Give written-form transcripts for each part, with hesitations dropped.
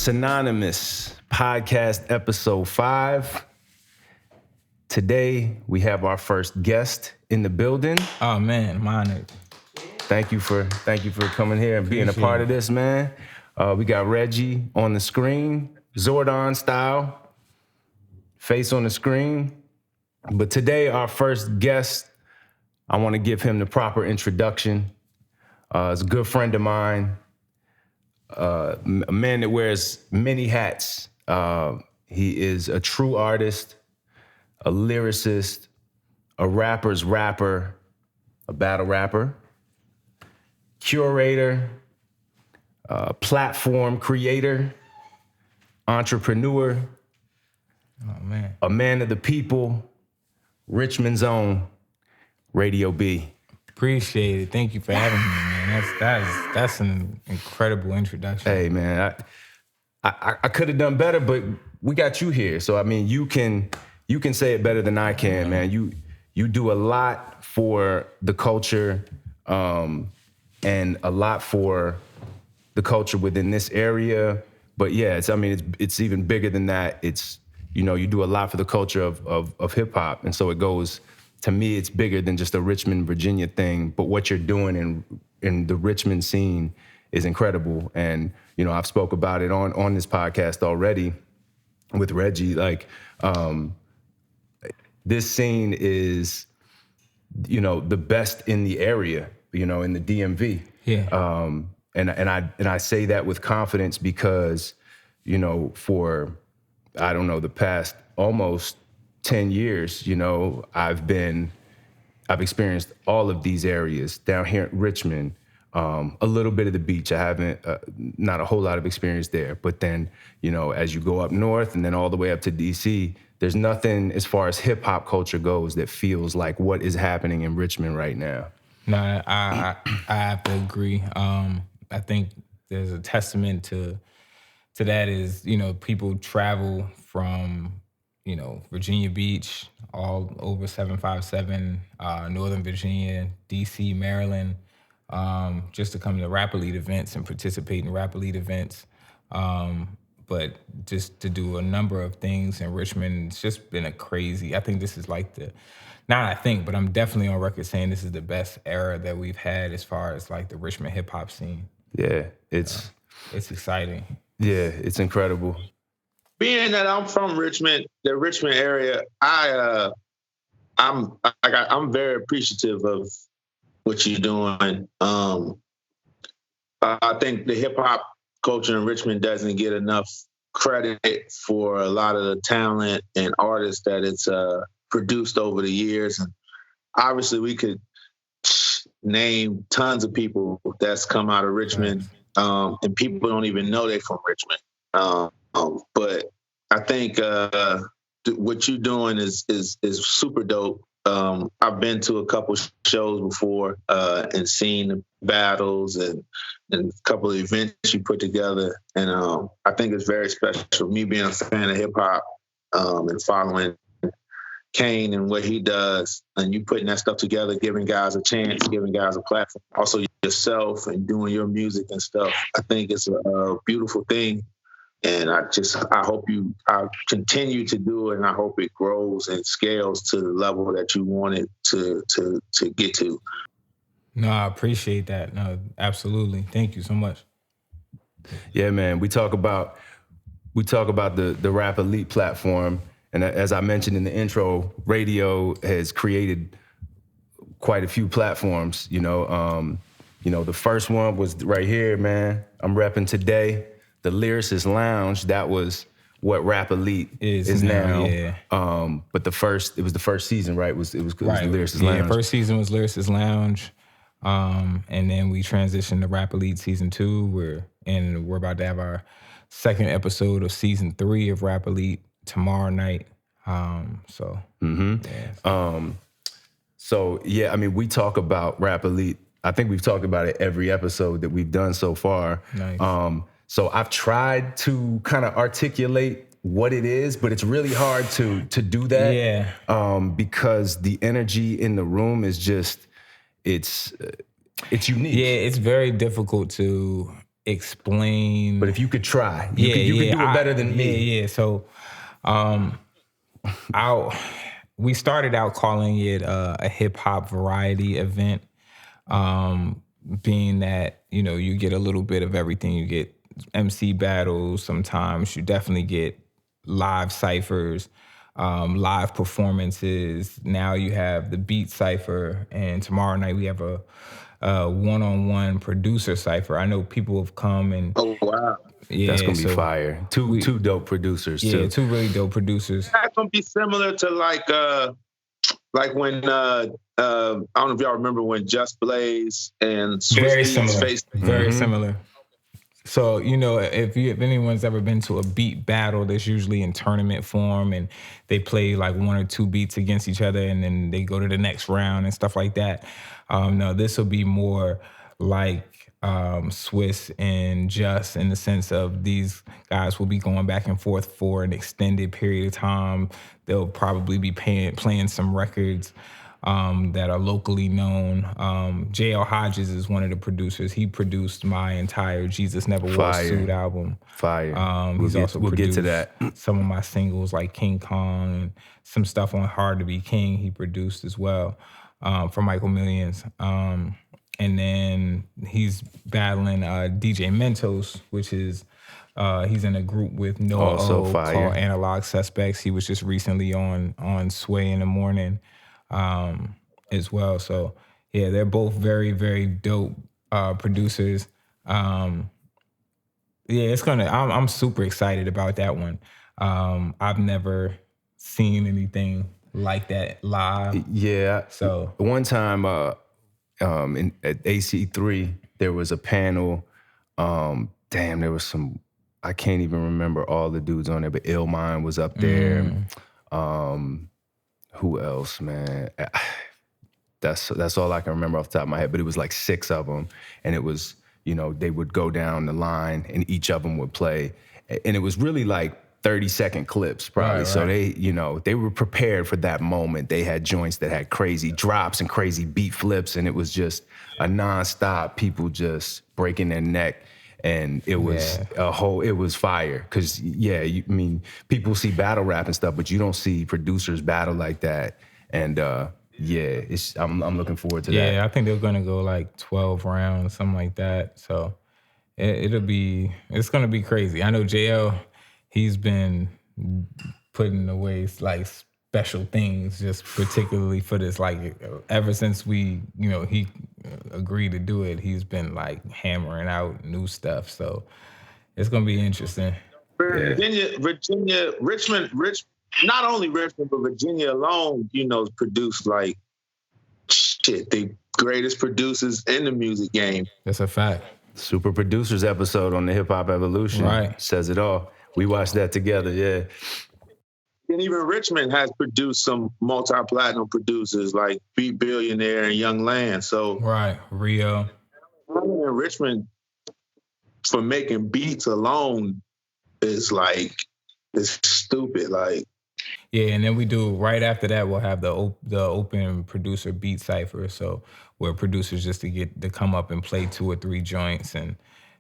Synonymous podcast episode 5. Today we have our first guest in the building. Oh man, I'm honored. Thank you for coming here and being a part of this, man. We got Reggie on the screen, Zordon style, face on the screen. But today our first guest, I want to give him the proper introduction. He's a good friend of mine. A man that wears many hats. He is a true artist, a lyricist, a rapper's rapper, a battle rapper, curator, platform creator, entrepreneur, a man of the people, Richmond's own Radio B. Appreciate it. Thank you for having me, man. That's an incredible introduction. Hey, man, I could have done better, but we got you here. So I mean, you can say it better than I can, man. You do a lot for the culture, and a lot for the culture within this area. But yeah, it's even bigger than that. It's, you do a lot for the culture of hip hop, and so it goes. To me, it's bigger than just a Richmond, Virginia thing, but what you're doing in the Richmond scene is incredible. And, I've spoke about it on this podcast already with Reggie. Like, this scene is, the best in the area, in the DMV. Yeah. And I say that with confidence because, for, I don't know, the past almost 10 years, I've experienced all of these areas down here in Richmond, a little bit of the beach. I haven't, not a whole lot of experience there. But then, as you go up north and then all the way up to DC, there's nothing as far as hip hop culture goes that feels like what is happening in Richmond right now. No, I have to agree. I think there's a testament to that is, people travel from, Virginia Beach, all over 757, Northern Virginia, DC, Maryland, just to come to Rap Elite events and participate in Rap Elite events. But just to do a number of things in Richmond, it's just been I think this is like but I'm definitely on record saying this is the best era that we've had as far as like the Richmond hip hop scene. Yeah, it's exciting. Yeah, it's incredible. Being that I'm from Richmond, the Richmond area, I'm very appreciative of what you're doing. I think the hip hop culture in Richmond doesn't get enough credit for a lot of the talent and artists that it's produced over the years. And obviously, we could name tons of people that's come out of Richmond, and people don't even know they're from Richmond. But I think what you're doing is super dope. I've been to a couple shows before and seen the battles and a couple of events you put together, and I think it's very special. Me being a fan of hip hop and following Kane and what he does, and you putting that stuff together, giving guys a chance, giving guys a platform. Also yourself and doing your music and stuff. I think it's a beautiful thing. And I hope I continue to do it, and I hope it grows and scales to the level that you want it to get to. No, I appreciate that. No, absolutely. Thank you so much. Yeah, man. We talk about the Rap Elite platform, and as I mentioned in the intro, radio has created quite a few platforms. The first one was right here, man. I'm repping today. The Lyricist Lounge, that was what Rap Elite is now. Yeah. But it was the first season, right? It was the Lyricist Lounge. Yeah, first season was Lyricist Lounge. And then we transitioned to Rap Elite Season 2. We're about to have our second episode of Season 3 of Rap Elite tomorrow night. So yeah, I mean, we talk about Rap Elite. I think we've talked about it every episode that we've done so far. Nice. So I've tried to kind of articulate what it is, but it's really hard to do that. Yeah. Because the energy in the room is just, it's unique. Yeah, it's very difficult to explain. But if you could try, you could do it better than me. Yeah. So, we started out calling it a hip hop variety event, being that you get a little bit of everything. You get MC battles. Sometimes you definitely get live ciphers, live performances. Now you have the beat cipher, and tomorrow night we have a one-on-one producer cipher. I know people have come and Oh wow, that's gonna be fire. Two dope producers too. Yeah, two really dope producers. That's gonna be similar to like when I don't know if y'all remember when Just Blaze and Very Swiss similar. faced. Very similar. So, if anyone's ever been to a beat battle, that's usually in tournament form, and they play like one or two beats against each other, and then they go to the next round and stuff like that. No, this will be more like Swiss and Just, in the sense of these guys will be going back and forth for an extended period of time. They'll probably be playing some records that are locally known. JL Hodges is one of the producers. He produced my entire Jesus Never Wore a Suit album. Fire. We'll get to that. Some of my singles like King Kong and some stuff on Hard to Be King he produced as well, for Michael Millions. And then he's battling DJ Mentos, which is he's in a group with Noah Also O fire. called Analog Suspects. He was just recently on Sway in the Morning as well. So yeah, they're both very, very dope producers. Yeah, I'm super excited about that one. I've never seen anything like that live. Yeah. So one time at AC3, there was a panel. There was some, I can't even remember all the dudes on there, but Illmind was up there. Who else, man? That's all I can remember off the top of my head, but it was like 6 of them. And it was, they would go down the line and each of them would play. And it was really like 30-second clips probably. Right. So they were prepared for that moment. They had joints that had crazy drops and crazy beat flips, and it was just a nonstop, people just breaking their neck. And it was it was fire. Cause people see battle rap and stuff, but you don't see producers battle like that. And I'm looking forward to that. Yeah, I think they're gonna go like 12 rounds, something like that. So it's gonna be crazy. I know JL, he's been putting away like special things just particularly for this. Like ever since he agreed to do it, he's been like hammering out new stuff. So it's gonna be interesting. Virginia, Richmond, not only Richmond, but Virginia alone, produced like the greatest producers in the music game. That's a fact. Super Producers episode on the Hip Hop Evolution says it all. We watched that together, yeah. And even Richmond has produced some multi-platinum producers like Beat Billionaire and Young Land. So Rio. In Richmond, for making beats alone is it's stupid. Yeah, and then we do right after that. We'll have the open producer beat cipher. So where producers just to come up and play 2 or 3 joints, and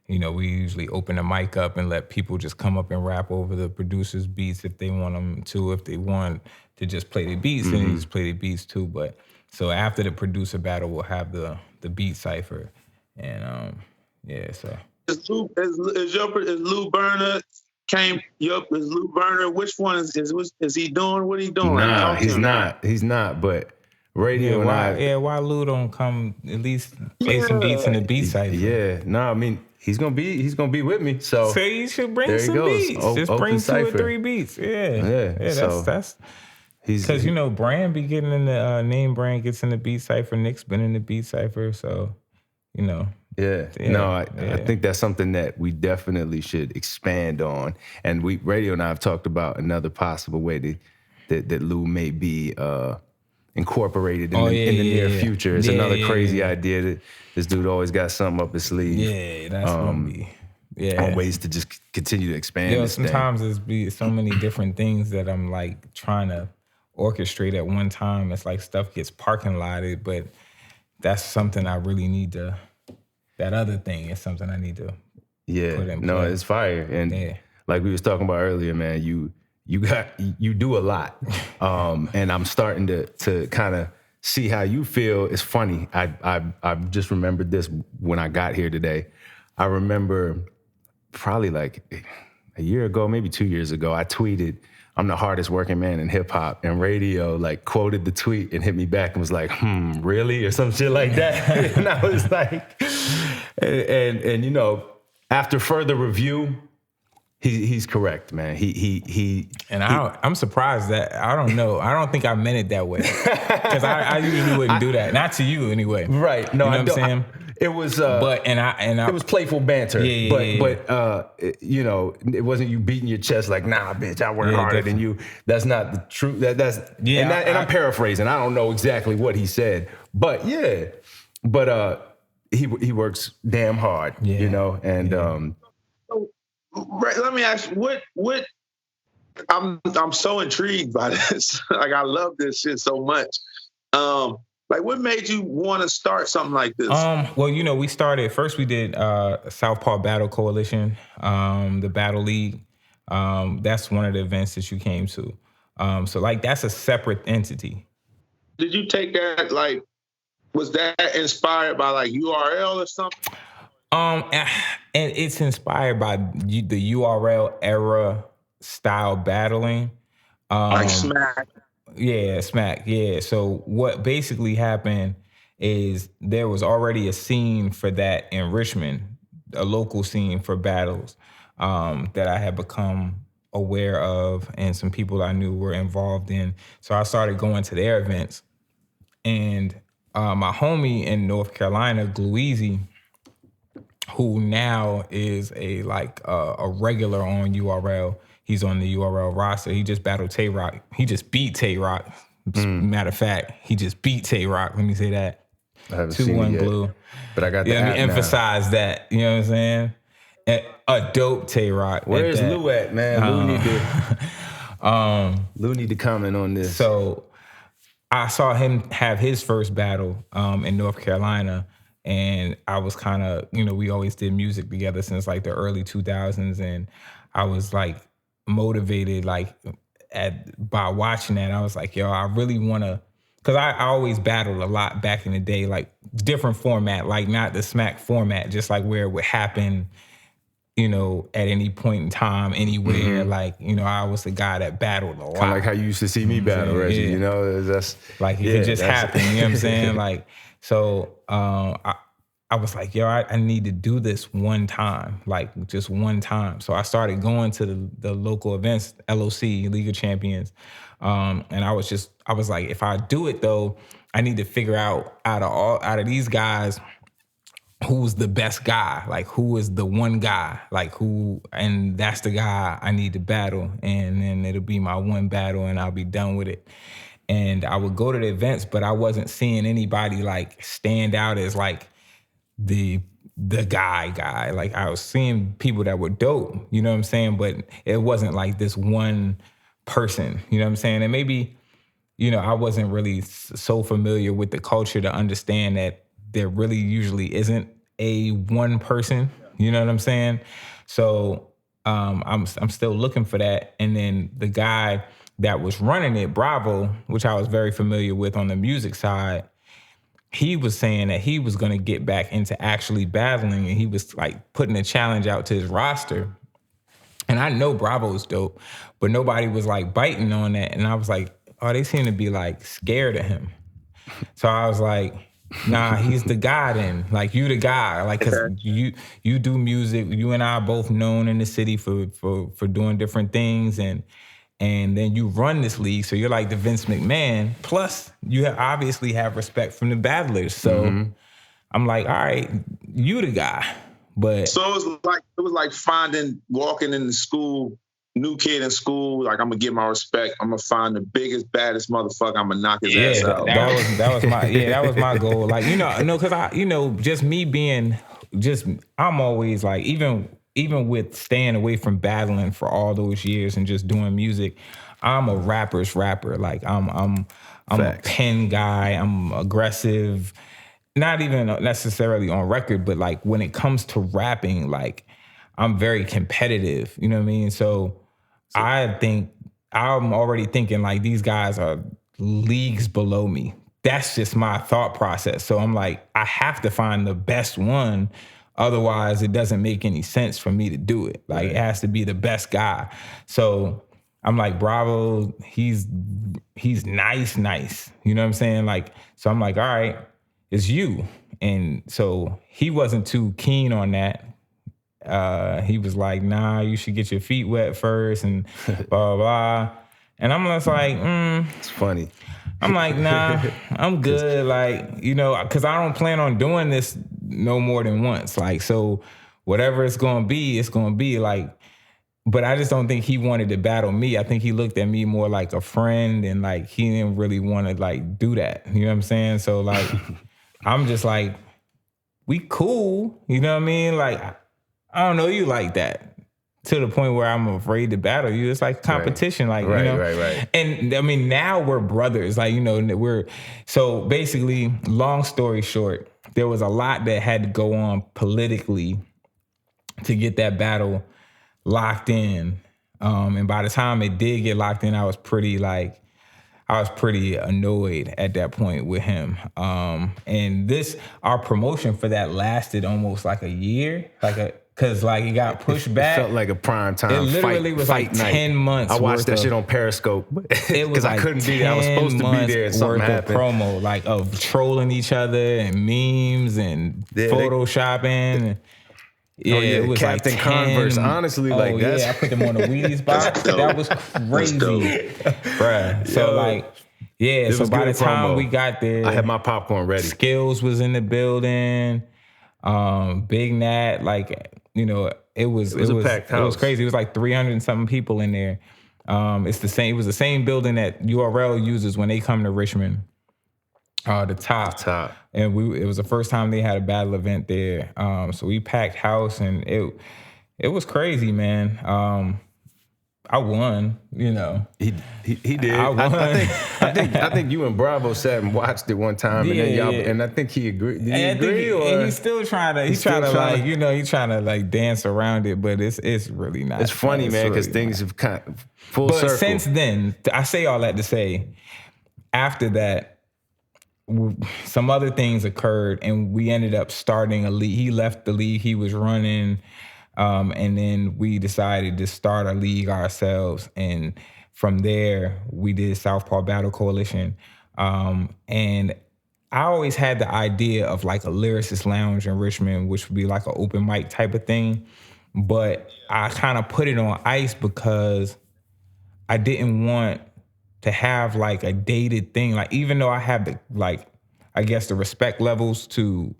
we usually open the mic up and let people just come up and rap over the producer's beats if they want them to. If they want to just play the beats, then they just play the beats too. But so after the producer battle, we'll have the beat cipher, and So is Lou Berner? Is Lou Berner? Which one is he doing? What he doing? Nah, he's not. He's not. But Radio why Lou don't come at least play some beats in the beat cipher? Yeah, no, I mean he's gonna be with me. So you should bring some beats. Just bring 2 or 3 beats. Yeah. That's because Brand be getting in the name. Brand gets in the beat cipher. Nick's been in the beat cipher. So Yeah. No, I think that's something that we definitely should expand on. And Radio and I have talked about another possible way that Lou may be incorporated in the near future. It's another crazy idea that this dude always got something up his sleeve. Yeah, that's gonna be. Yeah. On ways to just continue to expand this sometimes there's be so many different things that I'm like trying to orchestrate at one time. It's like stuff gets parking lotted, but that's something I really need to. That other thing is something I need to Yeah, put in no, play. it's fire. And like we was talking about earlier, man, you do a lot. And I'm starting to kind of see how you feel. It's funny. I just remembered this when I got here today. I remember probably like a year ago, maybe 2 years ago, I tweeted, "I'm the hardest working man in hip hop," and radio like quoted the tweet and hit me back and was like, really? Or some shit like that. And I was like, and you know, after further review, he's correct, man. And I'm surprised that I don't know. I don't think I meant it that way because I usually wouldn't do that. Not to you anyway. Right. No, you know what I'm saying? It was, it was playful banter. Yeah. But you know, it wasn't you beating your chest like, nah, bitch, I work harder than you. That's not the truth. And I'm paraphrasing. I don't know exactly what he said, but yeah, but he works damn hard, you know, and Right, let me ask you, what I'm so intrigued by this. Like, I love this shit so much. Like, what made you want to start something like this? Well, you know, we did Southpaw Battle Coalition, the Battle League. That's one of the events that you came to. So like that's a separate entity. Did you take that, like, was that inspired by like URL or something? And it's inspired by the URL era style battling. Like Smack. Yeah, Smack. Yeah. So what basically happened is there was already a scene for that in Richmond, a local scene for battles that I had become aware of, and some people I knew were involved in. So I started going to their events, and my homie in North Carolina, Gluezy, who now is a regular on URL. He's on the URL roster. He just battled Tay Rock. He just beat Tay Rock. Matter of fact, he just beat Tay Rock. Let me say that. I haven't seen it yet, Glue. but I got the Let app me emphasize that. You know what I'm saying? A dope Tay Rock. Where's Lou at, man? Lou need to comment on this. So I saw him have his first battle in North Carolina. And I was kind of, you know, we always did music together since like the early 2000s. And I was like motivated by watching that. I was like, yo, I really want to, because I always battled a lot back in the day, like different format, like not the Smack format, just like where it would happen, you know, at any point in time, anywhere. Like, you know, I was the guy that battled a lot. Kind of like how you used to see me battle, Reggie, you know? That's like, it just happened, you know what I'm saying? Like, so I was like, yo, I need to do this one time, like just one time. So I started going to the local events, LOC, League of Champions. And I was like, if I do it though, I need to figure out out of these guys, who's the best guy, like who is the one guy, like who, and that's the guy I need to battle. And then it'll be my one battle and I'll be done with it. And I would go to the events, but I wasn't seeing anybody like stand out as like the guy. Like I was seeing people that were dope, you know what I'm saying? But it wasn't like this one person, you know what I'm saying? And maybe, you know, I wasn't really so familiar with the culture to understand that there really usually isn't a one person, you know what I'm saying? So I'm still looking for that. And then the guy that was running it, Bravo, which I was very familiar with on the music side, he was saying that he was going to get back into actually battling, and he was like putting a challenge out to his roster. And I know Bravo's dope, but nobody was like biting on that. And I was like, oh, they seem to be like scared of him. So I was like, nah, he's the guy then. Like, you the guy. Like, cause you do music. You and I are both known in the city for doing different things, and then you run this league, so you're like the Vince McMahon. Plus, you obviously have respect from the battlers. So I'm like, all right, you the guy. But so it was like walking into school, new kid in school. Like, I'm gonna get my respect. I'm gonna find the biggest, baddest motherfucker. I'm gonna knock his ass out. That was my goal. Like, because just me being, I'm always like, even with staying away from battling for all those years and just doing music, I'm a rapper's rapper. Like I'm a pen guy. I'm aggressive. Not even necessarily on record, but like when it comes to rapping, like I'm very competitive. You know what I mean? So I think I'm already thinking like these guys are leagues below me. That's just my thought process. So I'm like, I have to find the best one. Otherwise, it doesn't make any sense for me to do it. Like, it has to be the best guy. So I'm like, Bravo, he's nice. You know what I'm saying? Like, so I'm like, all right, it's you. And so he wasn't too keen on that. He was like, nah, you should get your feet wet first and blah, blah, blah. And I'm just like, It's funny. I'm like, nah, I'm good. Like, you know, because I don't plan on doing this no more than once. Like, so whatever it's going to be, it's going to be like, but I just don't think he wanted to battle me. I think he looked at me more like a friend and like he didn't really want to like do that. You know what I'm saying? So like, I'm just like, we cool. You know what I mean? Like, I don't know you like that. To the point where I'm afraid to battle you. It's like competition, like, Right, you know? right. And I mean, now we're brothers. Like, you know, so basically, long story short, there was a lot that had to go on politically to get that battle locked in. And by the time it did get locked in, I was pretty annoyed at that point with him. And our promotion for that lasted almost like a year, cause like it got pushed back. It felt like a prime time. It literally was fight like night. 10 months. I watched that shit on Periscope It was because like I couldn't be there. I was supposed to be there, and something happened. Promo, like of trolling each other and memes and photoshopping. It was Captain like Converse. Honestly, like that's. I put them on the Wheaties box. That was crazy, bruh. So so by the time we got there, I had my popcorn ready. Skills was in the building. Big Nat, like, you know, it was a packed house. It was crazy. It was like 300 and something people in there. It was the same building that URL uses when they come to Richmond. The top. And it was the first time they had a battle event there. So we packed house and it was crazy, man. I won, you know. He did. I won. I think you and Bravo sat and watched it one time, and then y'all, and I think he agreed. Did he agree? And he's still trying to. He's trying to like dance around it, but it's really not. It's funny, man, because things have kind of full circle. But since then, I say all that to say, after that, some other things occurred, and we ended up starting a league. He left the league he was running. And then we decided to start a league ourselves. And from there, we did Southpaw Battle Coalition. And I always had the idea of like a lyricist lounge in Richmond, which would be like an open mic type of thing. But I kind of put it on ice because I didn't want to have like a dated thing. Like, even though I have the, like, I guess the respect levels to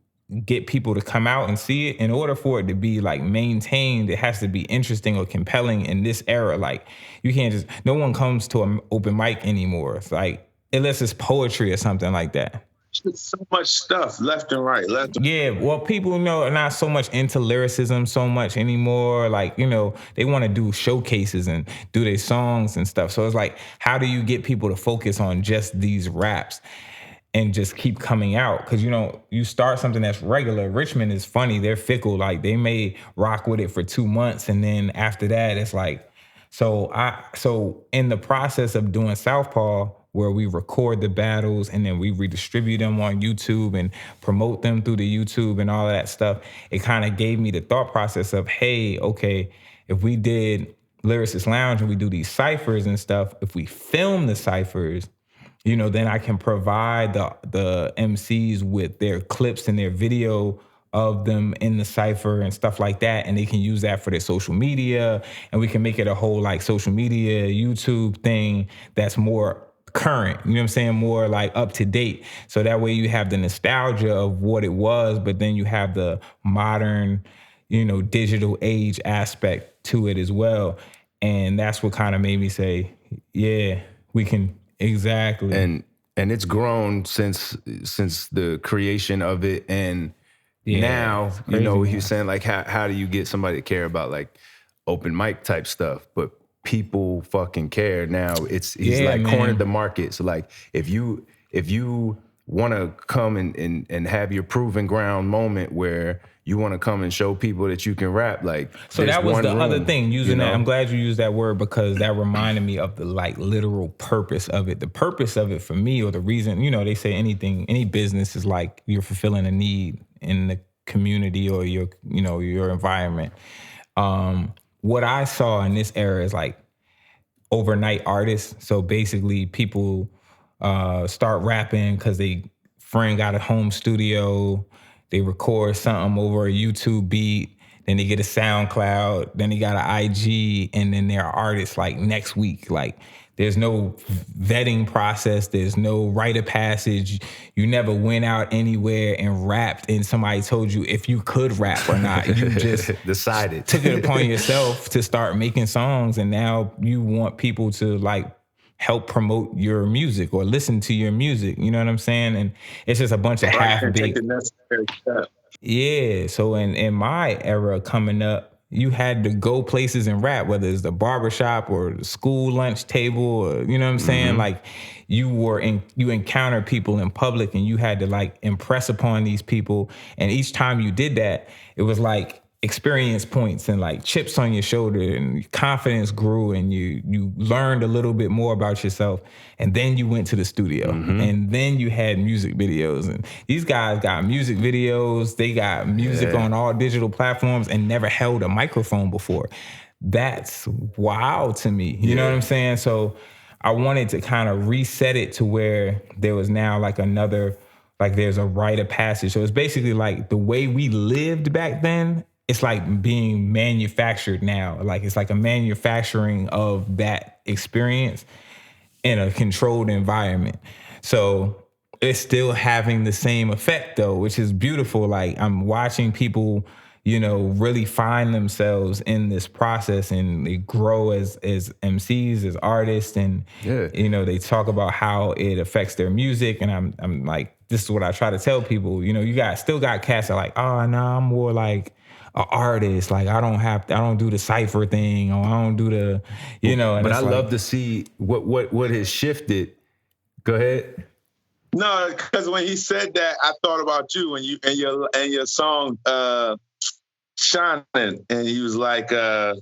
get people to come out and see it, in order for it to be like maintained, it has to be interesting or compelling in this era. Like, you can't just, no one comes to an open mic anymore. It's like, unless it's poetry or something like that. So much stuff left and right. Yeah, well, people, you know, are not so much into lyricism so much anymore. Like, you know, they want to do showcases and do their songs and stuff. So it's like, how do you get people to focus on just these raps and just keep coming out? Because, you know, you start something that's regular. Richmond is funny. They're fickle. Like, they may rock with it for 2 months, and then after that, it's like, so in the process of doing Southpaw, where we record the battles and then we redistribute them on YouTube and promote them through the YouTube and all of that stuff, it kind of gave me the thought process of, hey, okay, if we did Lyricist Lounge and we do these ciphers and stuff, if we film the ciphers, you know, then I can provide the MCs with their clips and their video of them in the cipher and stuff like that, and they can use that for their social media, and we can make it a whole like social media YouTube thing that's more current, you know what I'm saying, more like up to date. So that way you have the nostalgia of what it was, but then you have the modern, you know, digital age aspect to it as well. And that's what kind of made me say, yeah, we can. Exactly. And it's grown since the creation of it. And now, you know, he was saying like, how do you get somebody to care about like open mic type stuff? But people fucking care now. He's like, man, cornered the market. So like, if you want to come and have your proven ground moment where you want to come and show people that you can rap. Like, so that was the other thing using that. know? I'm glad you used that word because that reminded me of the like literal purpose of it. The purpose of it for me, or the reason, they say any business is like you're fulfilling a need in the community or your environment. What I saw in this era is like overnight artists. So basically people start rapping because they friend got a home studio, they record something over a YouTube beat, then they get a SoundCloud, then they got an IG, and then they're artists like next week. Like there's no vetting process, there's no rite of passage. You never went out anywhere and rapped and somebody told you if you could rap or not. You just decided. Took it upon yourself to start making songs, and now you want people to like help promote your music or listen to your music. You know what I'm saying? And it's just a bunch of half-baked. Yeah. So in my era coming up, you had to go places and rap, whether it's the barbershop or the school lunch table, or, you know what I'm saying? Like you encountered people in public and you had to like impress upon these people. And each time you did that, it was like experience points and like chips on your shoulder, and confidence grew, and you learned a little bit more about yourself. And then you went to the studio, and then you had music videos, and these guys got music videos, they got music on all digital platforms and never held a microphone before. That's wild to me. You know what I'm saying? So I wanted to kind of reset it to where there was now like there's a rite of passage. So it's basically like the way we lived back then, it's like being manufactured now. Like it's like a manufacturing of that experience in a controlled environment. So it's still having the same effect though, which is beautiful. Like I'm watching people, really find themselves in this process, and they grow as MCs, as artists, and they talk about how it affects their music. And I'm like, this is what I try to tell people. You still got cats that are like, oh no, I'm more like an artist. Like I don't do the cypher thing, or I don't do the, And but I love to see what has shifted. Go ahead. No, because when he said that, I thought about you and your song Shining, and he was like, how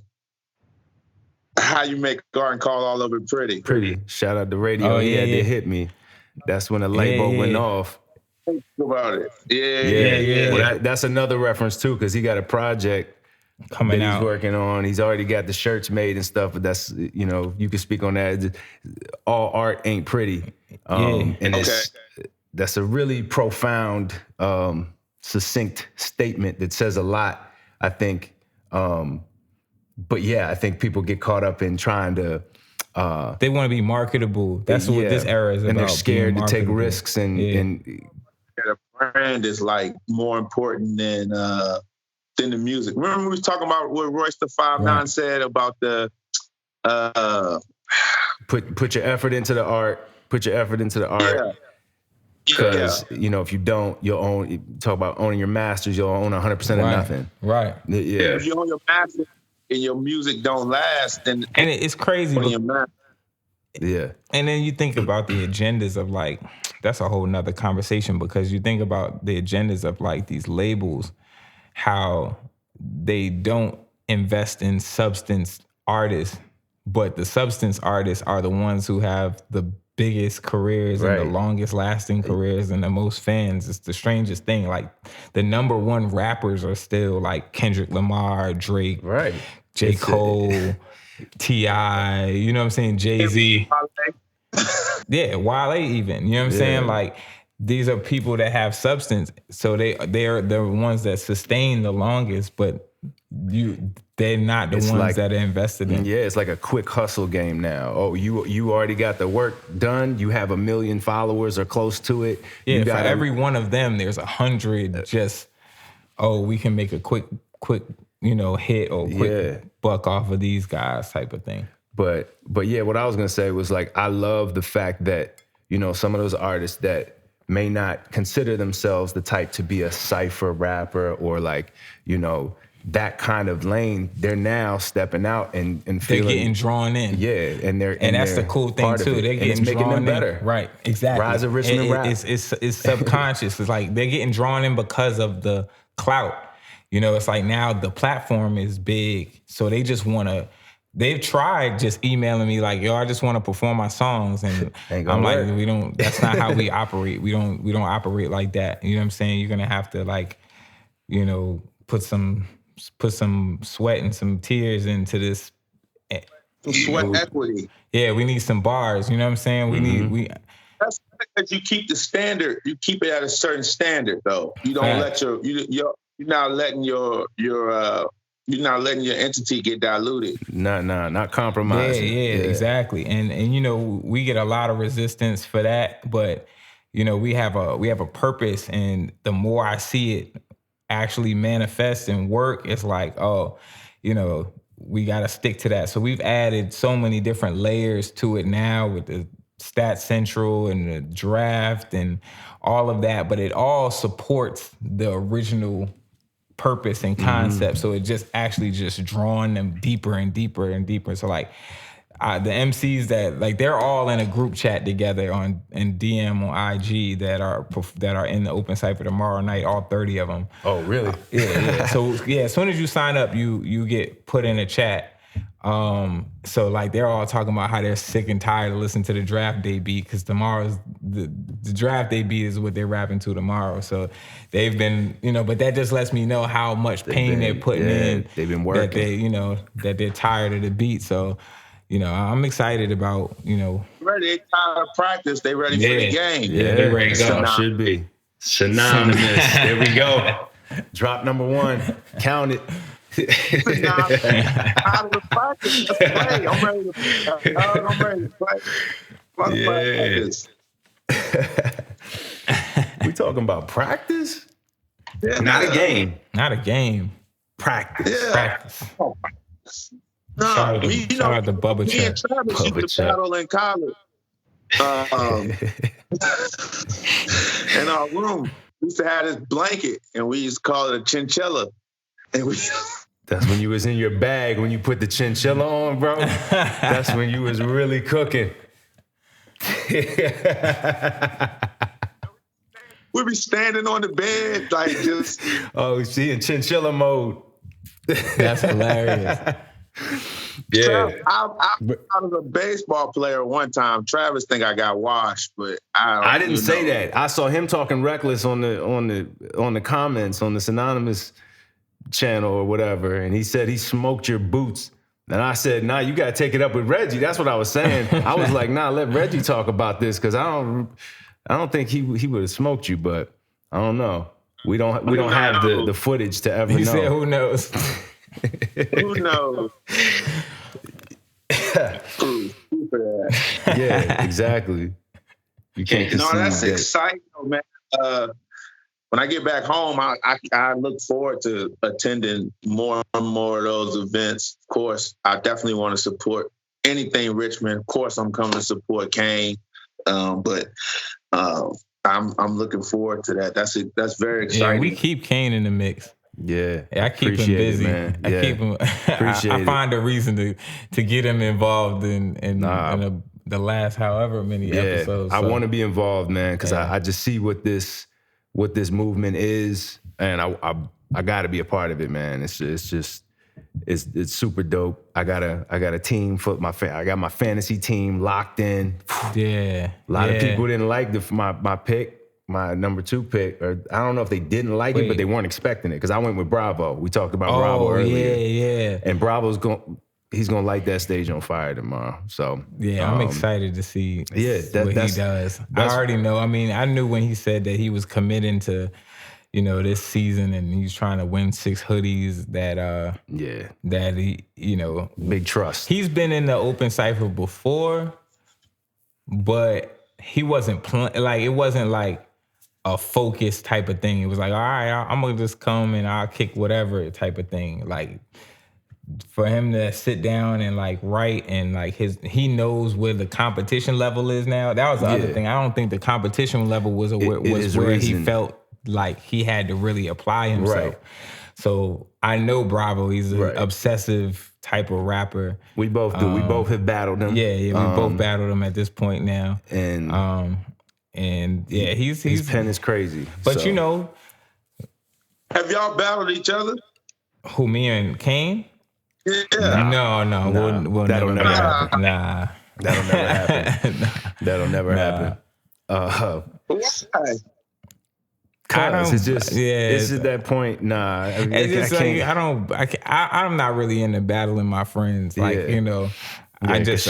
you make garden call all over pretty. Shout out to radio. He had to hit me. That's when the light bulb went off. Think about it. Yeah. Well, that's another reference too, because he got a project coming out. He's working on. He's already got the shirts made and stuff. But that's you can speak on that. All art ain't pretty, and that's a really profound, succinct statement that says a lot, I think. But I think people get caught up in trying to. They want to be marketable. That's what this era is about. And they're scared to take risks and the brand is like more important than the music. Remember we was talking about what Royce the 5'9" said about the put your effort into the art. Put your effort into the art. Because if you don't, you'll talk about owning your masters. You'll own 100% of nothing. Right. Yeah. If you own your masters and your music don't last, then and it's crazy. Yeah. And then you think about the agendas of like, that's a whole nother conversation, because you think about the agendas of like these labels, how they don't invest in substance artists, but the substance artists are the ones who have the biggest careers and the longest lasting careers and the most fans. It's the strangest thing. Like the number one rappers are still like Kendrick Lamar, Drake, J. Cole, T.I., you know what I'm saying? Jay-Z. Wale even. You know what I'm saying? Like these are people that have substance. So they're the ones that sustain the longest, but they're not the ones that are invested in. Yeah, it's like a quick hustle game now. Oh, you already got the work done. You have 1 million followers or close to it. Yeah, for every one of them, there's 100 just, we can make a quick hit or quick buck off of these guys type of thing. But yeah, what I was gonna say was like, I love the fact that, some of those artists that may not consider themselves the type to be a cypher rapper or like, that kind of lane, they're now stepping out and They're feeling, getting drawn in. yeah, and that's the cool thing part of too. it. They're And getting it's making drawn them better. in. Right, exactly. Rise of Richmond rap. It's subconscious. It's like they're getting drawn in because of the clout. You know, it's like now the platform is big, so they just want to. They've tried just emailing me like, yo, I just want to perform my songs, and I'm like, work. we don't. That's not how we operate. We don't operate like that. You know what I'm saying? You're gonna have to like, you know, put some sweat and some tears into this. Sweat equity. Yeah, we need some bars. You know what I'm saying? We That's because you keep the standard. You keep it at a certain standard, though. You don't let you're not letting your you're not letting your entity get diluted. Not compromising. Yeah, exactly. And you know, we get a lot of resistance for that, but you know, we have a purpose, and the more I see it actually manifest and work, it's like, oh, you know, we got to stick to that. So we've added so many different layers to it now with the Stat Central and the draft and all of that, but it all supports the original purpose and concept. So it just actually just drawing them deeper and deeper and deeper. So like the MCs that like they're all in a group chat together and DM on IG that are in the open cypher tomorrow night, all 30 of them. Oh, really? Yeah. So yeah, as soon as you sign up, you get put in a chat. So like they're all talking about how they're sick and tired of listening to the draft day beat, because tomorrow's the draft day beat is what they're rapping to tomorrow. So they've been, you know, but that just lets me know how much pain they're putting in. They've been working. That they, you know, that they're tired of the beat. So, you know, I'm excited about, you know. Ready, they tired of practice. They ready for the game. Yeah, they ready to go. Should be. Synonymous. There we go. Drop number 1. Count it. Out of the practice. Let's play. I'm ready to play. We talking about practice? Yeah. Not a game. Not a game. Practice. Yeah. Practice. No, Shout out to Bubba me and Chat. Travis used to battle in college. In our room, we used to have this blanket, and we used to call it a chinchilla. And we. That's when you was in your bag, when you put the chinchilla on, bro. That's when you was really cooking. We be standing on the bed, like just. Oh, she in chinchilla mode. That's hilarious. Yeah. I was a baseball player one time. Travis think I got washed, but I didn't say that. I saw him talking reckless on the comments on the Synonymous channel or whatever, and he said he smoked your boots. And I said, nah, you gotta take it up with Reggie. That's what I was saying. I was like, nah, let Reggie talk about this, because I don't think he would have smoked you, but I don't know. We don't have the footage to ever know. He said, who knows? Who knows? Yeah, exactly. You can't conceive. No, that's exciting, man. When I get back home, I look forward to attending more and more of those events. Of course, I definitely want to support anything Richmond. Of course, I'm coming to support Kane, but I'm looking forward to that. That's very exciting. Yeah, we keep Kane in the mix. Yeah, I keep him busy. Man. I keep him. I find a reason to get him involved in the last however many episodes. I want to be involved, man, because I just see what this movement is, and I got to be a part of it, man. It's super dope. I got a team for I got my fantasy team locked in. Yeah, a lot of people didn't like my pick. My number 2 pick, or I don't know if they didn't like it, but they weren't expecting it, because I went with Bravo. We talked about Bravo earlier. Yeah. And Bravo's he's gonna light that stage on fire tomorrow. So yeah, I'm excited to see what he does. I already know. I mean, I knew when he said that he was committing to, you know, this season, and he's trying to win 6 hoodies. That he, you know, big trust. He's been in the open cypher before, but he wasn't it wasn't like a focused type of thing. It was like, all right, I'm gonna just come and I'll kick whatever type of thing. Like, for him to sit down and like write, and like he knows where the competition level is now. That was the other thing. I don't think the competition level was where he felt like he had to really apply himself. Right. So I know Bravo. He's an Right. obsessive type of rapper. We both do. We both have battled him. Yeah, we both battled him at this point now. And he's his pen is crazy. But so. Have y'all battled each other? Who, me and Kane? Yeah. No. We'll That'll never happen. happen. Nah. That'll never happen. That'll never happen. Why? Cause it's just that point. Nah, it's just like I'm not really into battling my friends. Like this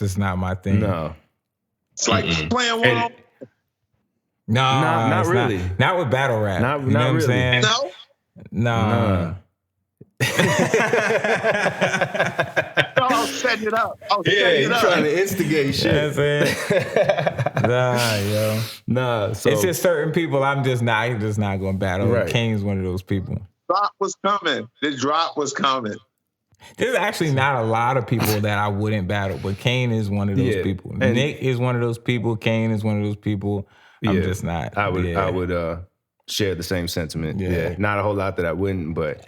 is not my thing. No, it's like playing one. No, not really. Not with battle rap. Not you know really. What I'm saying? No. I'll set it up. You're trying to instigate shit. You know what I'm saying? Nah. So it's just certain people I'm just not going to battle. Right. Kane's one of those people. Drop was coming. The drop was coming. There's actually not a lot of people that I wouldn't battle, but Kane is one of those people. And Nick is one of those people. Kane is one of those people. I'm just not. I would share the same sentiment. Yeah. Not a whole lot that I wouldn't, but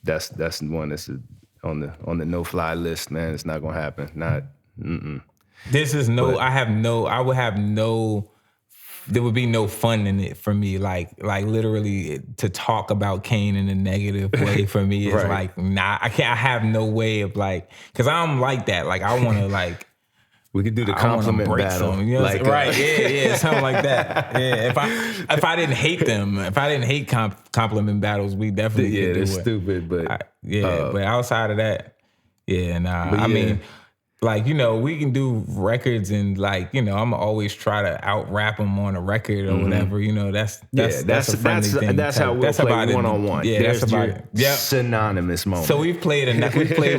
that's the one that's on the no fly list, man. It's not gonna happen. Not. This is no. I would have no. There would be no fun in it for me. Like literally to talk about Kane in a negative way for me is like I have no way of like, because I'm like that. Like I want to like. We could do the compliment battle. Them, you know like, right, something like that. Yeah, if I didn't hate them, if I didn't hate compliment battles, we definitely could do it. Stupid, but but outside of that, I mean, like, we can do records and like, I'm always try to out rap them on a record or whatever. That's a friendly thing. That's how we'll play one-on-one. Yeah, that's about it. Yep. Synonymous moment. So we've played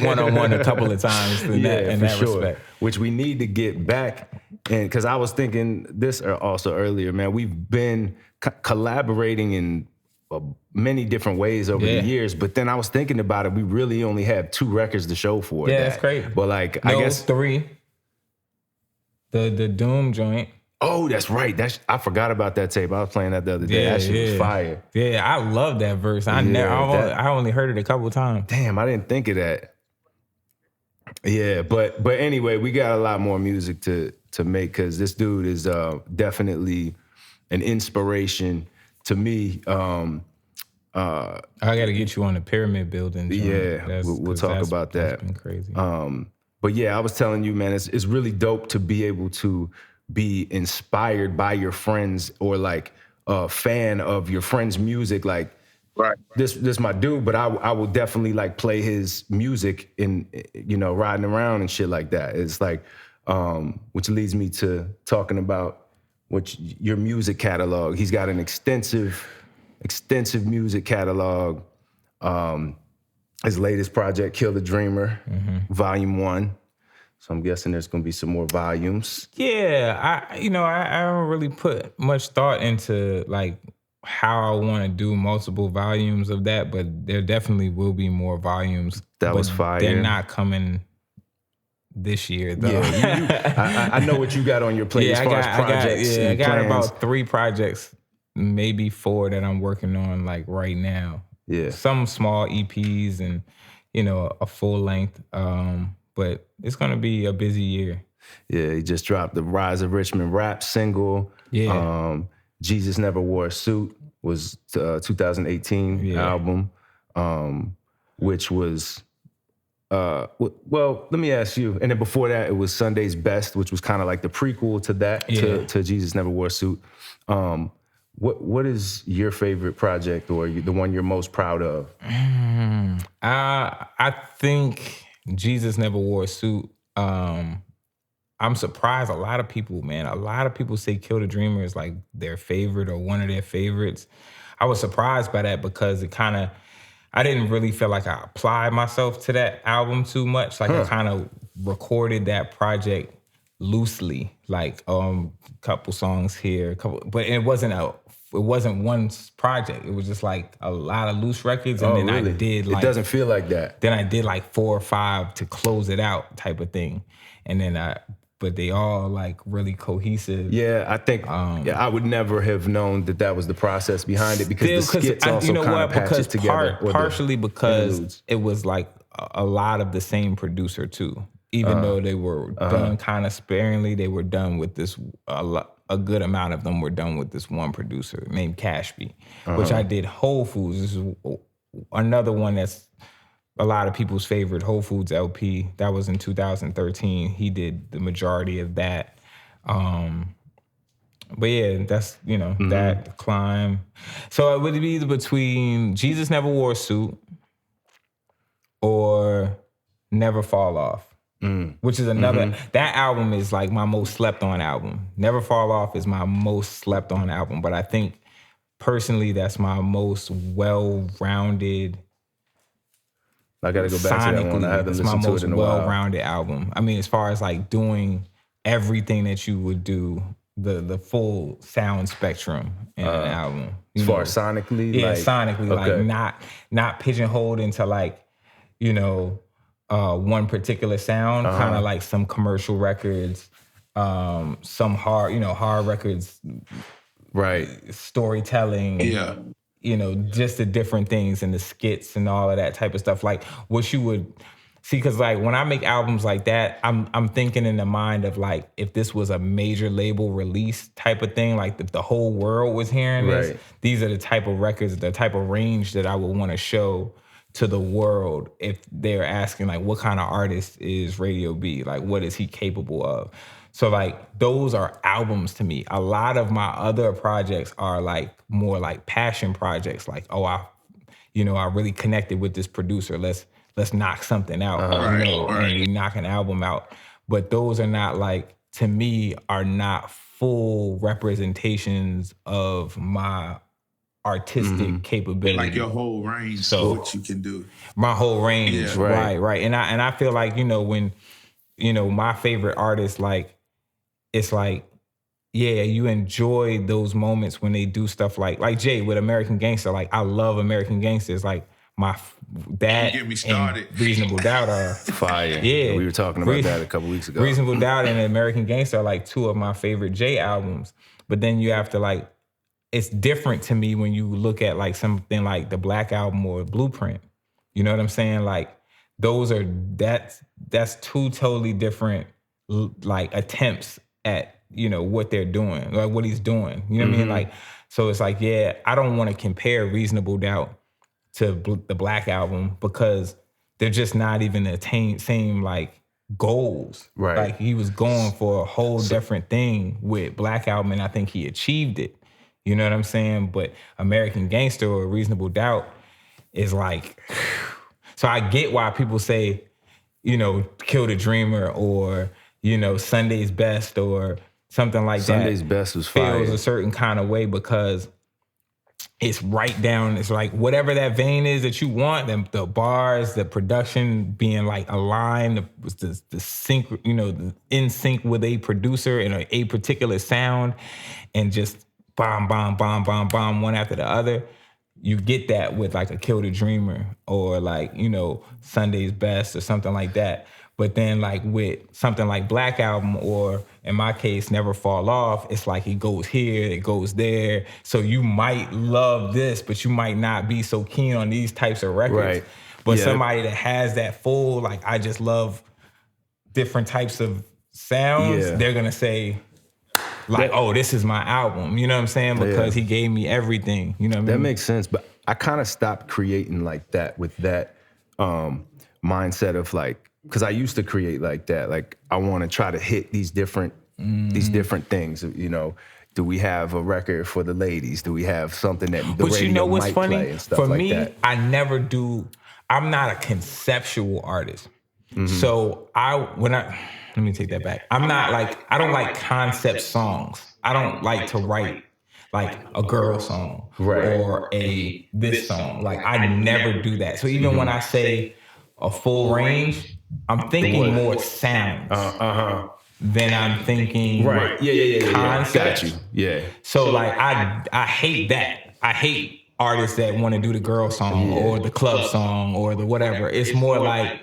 one-on-one a couple of times in that respect. Which we need to get back. And because I was thinking this also earlier, man, we've been collaborating in many different ways over the years, but then I was thinking about it. We really only have 2 records to show for it. Yeah, that's great. But like, I guess 3. The Doom joint. Oh, that's right. I forgot about that tape. I was playing that the other day. That shit was fire. Yeah, I love that verse. I only heard it a couple of times. Damn, I didn't think of that. Yeah, but anyway, we got a lot more music to make because this dude is definitely an inspiration to me. I got to get you on the pyramid building. John. Yeah, we'll talk about that. That's been crazy. But yeah, I was telling you, man, it's really dope to be able to be inspired by your friends or like a fan of your friend's music. Like, right, this my dude, but I will definitely like play his music in, riding around and shit like that. It's like, which leads me to talking about your music catalog. He's got an extensive music catalog. His latest project, Kill the Dreamer, Volume 1. So I'm guessing there's gonna be some more volumes. Yeah, I don't really put much thought into like how I want to do multiple volumes of that, but there definitely will be more volumes. That was fire. They're not coming this year, though. Yeah, I know what you got on your plate as far as projects. I got about 3 projects, maybe 4 that I'm working on like right now. Yeah, some small EPs and a full length. But it's gonna be a busy year. Yeah, he just dropped the Rise of Richmond rap single. Yeah. Jesus Never Wore a Suit was 2018 album, which was, well, let me ask you. And then before that, it was Sunday's Best, which was kind of like the prequel to that, to Jesus Never Wore a Suit. What is your favorite project or the one you're most proud of? I think Jesus Never Wore a Suit. I'm surprised a lot of people say Kill the Dreamer is like their favorite or one of their favorites. I was surprised by that because I didn't really feel like I applied myself to that album too much. Like I kind of recorded that project loosely, like couple songs here, but it wasn't one project. It was just like a lot of loose records, and then really? I did like. It doesn't feel like that. Then I did like 4 or 5 to close it out, type of thing, and then but they all like really cohesive. Yeah, I think I would never have known that was the process behind it because the skits also kind of patch it together. Partially because interludes. it was like a lot of the same producer too. Even though they were done kind of sparingly, they were done with this a good amount of them were done with this one producer named Cashby, which I did Whole Foods. This is another one that's a lot of people's favorite, Whole Foods LP. That was in 2013. He did the majority of that. But yeah, that's, that Climb. So it would be either between Jesus Never Wore a Suit or Never Fall Off. Which is another, that album is like my most slept on album. Never Fall Off is my most slept on album, but I think personally that's my most well-rounded. I gotta go back to that one. I haven't listened to it in a while. Well-rounded album. I mean, as far as like doing everything that you would do, the full sound spectrum in an album. As far as sonically? Yeah, sonically, okay. Like not pigeonholed into like, one particular sound, kind of like some commercial records, some hard records, right? Storytelling, just the different things and the skits and all of that type of stuff. Like what you would see, because like when I make albums like that, I'm thinking in the mind of like if this was a major label release type of thing, like if the whole world was hearing this, these are the type of records, the type of range that I would want to show to the world if they're asking like what kind of artist is Radio B, like what is he capable of. So like those are albums to me. A lot of my other projects are like more like passion projects, like I really connected with this producer, let's knock something out, and we knock an album out. But those are not like, to me, are not full representations of my artistic capability. Like your whole range of what you can do. My whole range, right. And I feel like, when, my favorite artists, like, it's like, yeah, you enjoy those moments when they do stuff like Jay with American Gangster. Like, I love American Gangster. It's like that get me started. And Reasonable Doubt are fire. Yeah. We were talking about that a couple weeks ago. Reasonable Doubt and American Gangster are like two of my favorite Jay albums. But then you have to like, it's different to me when you look at like something like the Black Album or Blueprint. You know what I'm saying? Like that's two totally different like attempts at, what they're doing, like what he's doing. You know what I mean? Like, so it's like, yeah, I don't want to compare Reasonable Doubt to the Black Album because they're just not even the same like goals. Right. Like he was going for a whole different thing with Black Album, and I think he achieved it. You know what I'm saying? But American Gangster or Reasonable Doubt is like, so I get why people say, Kill the Dreamer or, Sunday's Best or something like that. Sunday's Best was fire. Feels a certain kind of way because it's right down, it's like whatever that vein is that you want, the bars, the production being like aligned, the sync, in sync with a producer and a particular sound, and just bomb, bomb, bomb, bomb, bomb, one after the other. You get that with like a Kill the Dreamer or like, Sunday's Best or something like that. But then like with something like Black Album or in my case, Never Fall Off, it's like it goes here, it goes there. So you might love this, but you might not be so keen on these types of records. Right. But somebody that has that full, like I just love different types of sounds, they're gonna say, like, this is my album. You know what I'm saying? Because he gave me everything. You know what I mean? That makes sense. But I kind of stopped creating like that with that mindset of like, because I used to create like that. Like I want to try to hit these different things. Do we have a record for the ladies? Do we have something that the radio might play and stuff like that? For me, I never do. I'm not a conceptual artist. So let me take that back. I don't like concept songs. I don't like to write like a girl song or this song. Like I never do that. So even when I say a full range, I'm thinking more sounds than I'm thinking concepts. Got you. Yeah. So like I hate that. I hate artists that want to do the girl song or the club song or the whatever. It's more like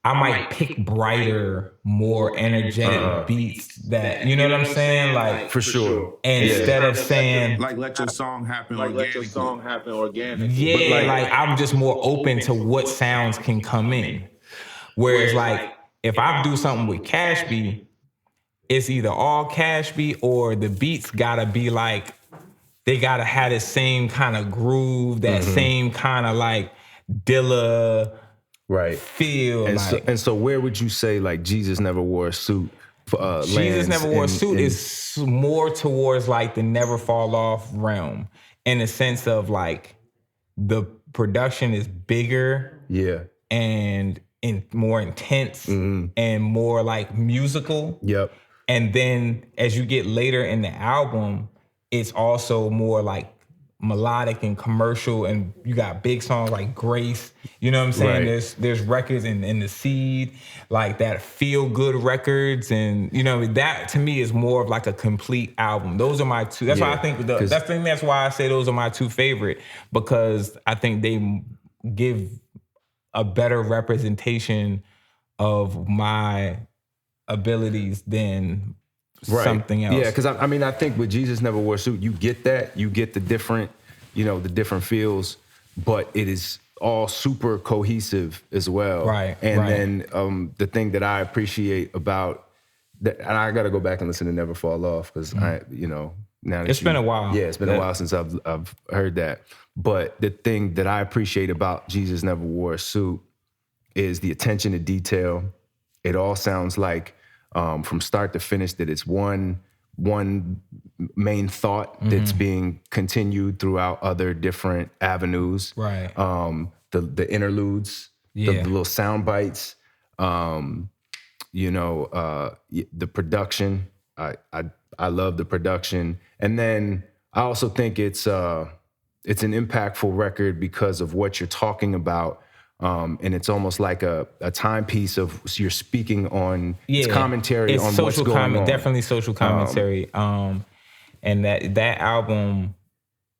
I might pick brighter, more energetic beats that, you know what I'm saying? Like, For sure. instead of saying, Like let your song happen organically. yeah, like- like I'm just more open to what sounds can come in. Whereas, like, if I do something with Cash B, it's either all Cash B or the beats gotta be like, they gotta have the same kind of groove, that same kind of like Dilla Right. feel. And so where would you say like Jesus Never Wore a Suit Jesus lands Never Wore a in- Suit in- is more towards like the Never Fall Off realm, in the sense of like the production is bigger Yeah. and more intense and more like musical. Yep. And then as you get later in the album, it's also more like melodic and commercial, and you got big songs like Grace. You know what I'm saying? Right. There's records in the Seed, like that feel good records, and you know that to me is more of like a complete album. Those are my two. That's why I think that's why I say those are my two favorite, because I think they give a better representation of my abilities than something else. Yeah, because I mean, I think with Jesus Never Wore a Suit, you get that. You get the different, the different feels, but it is all super cohesive as well. Right, And right. then the thing that I appreciate about that, and I got to go back and listen to Never Fall Off, because now that It's been a while. Yeah, it's been a while since I've heard that. But the thing that I appreciate about Jesus Never Wore a Suit is the attention to detail. It all sounds like from start to finish that it's one main thought that's being continued throughout other different avenues. Right. The interludes, the little sound bites, the production. I love the production, and then I also think it's an impactful record because of what you're talking about. And it's almost like a timepiece of you're speaking on it's commentary it's on social what's going on. Definitely social commentary. And that album,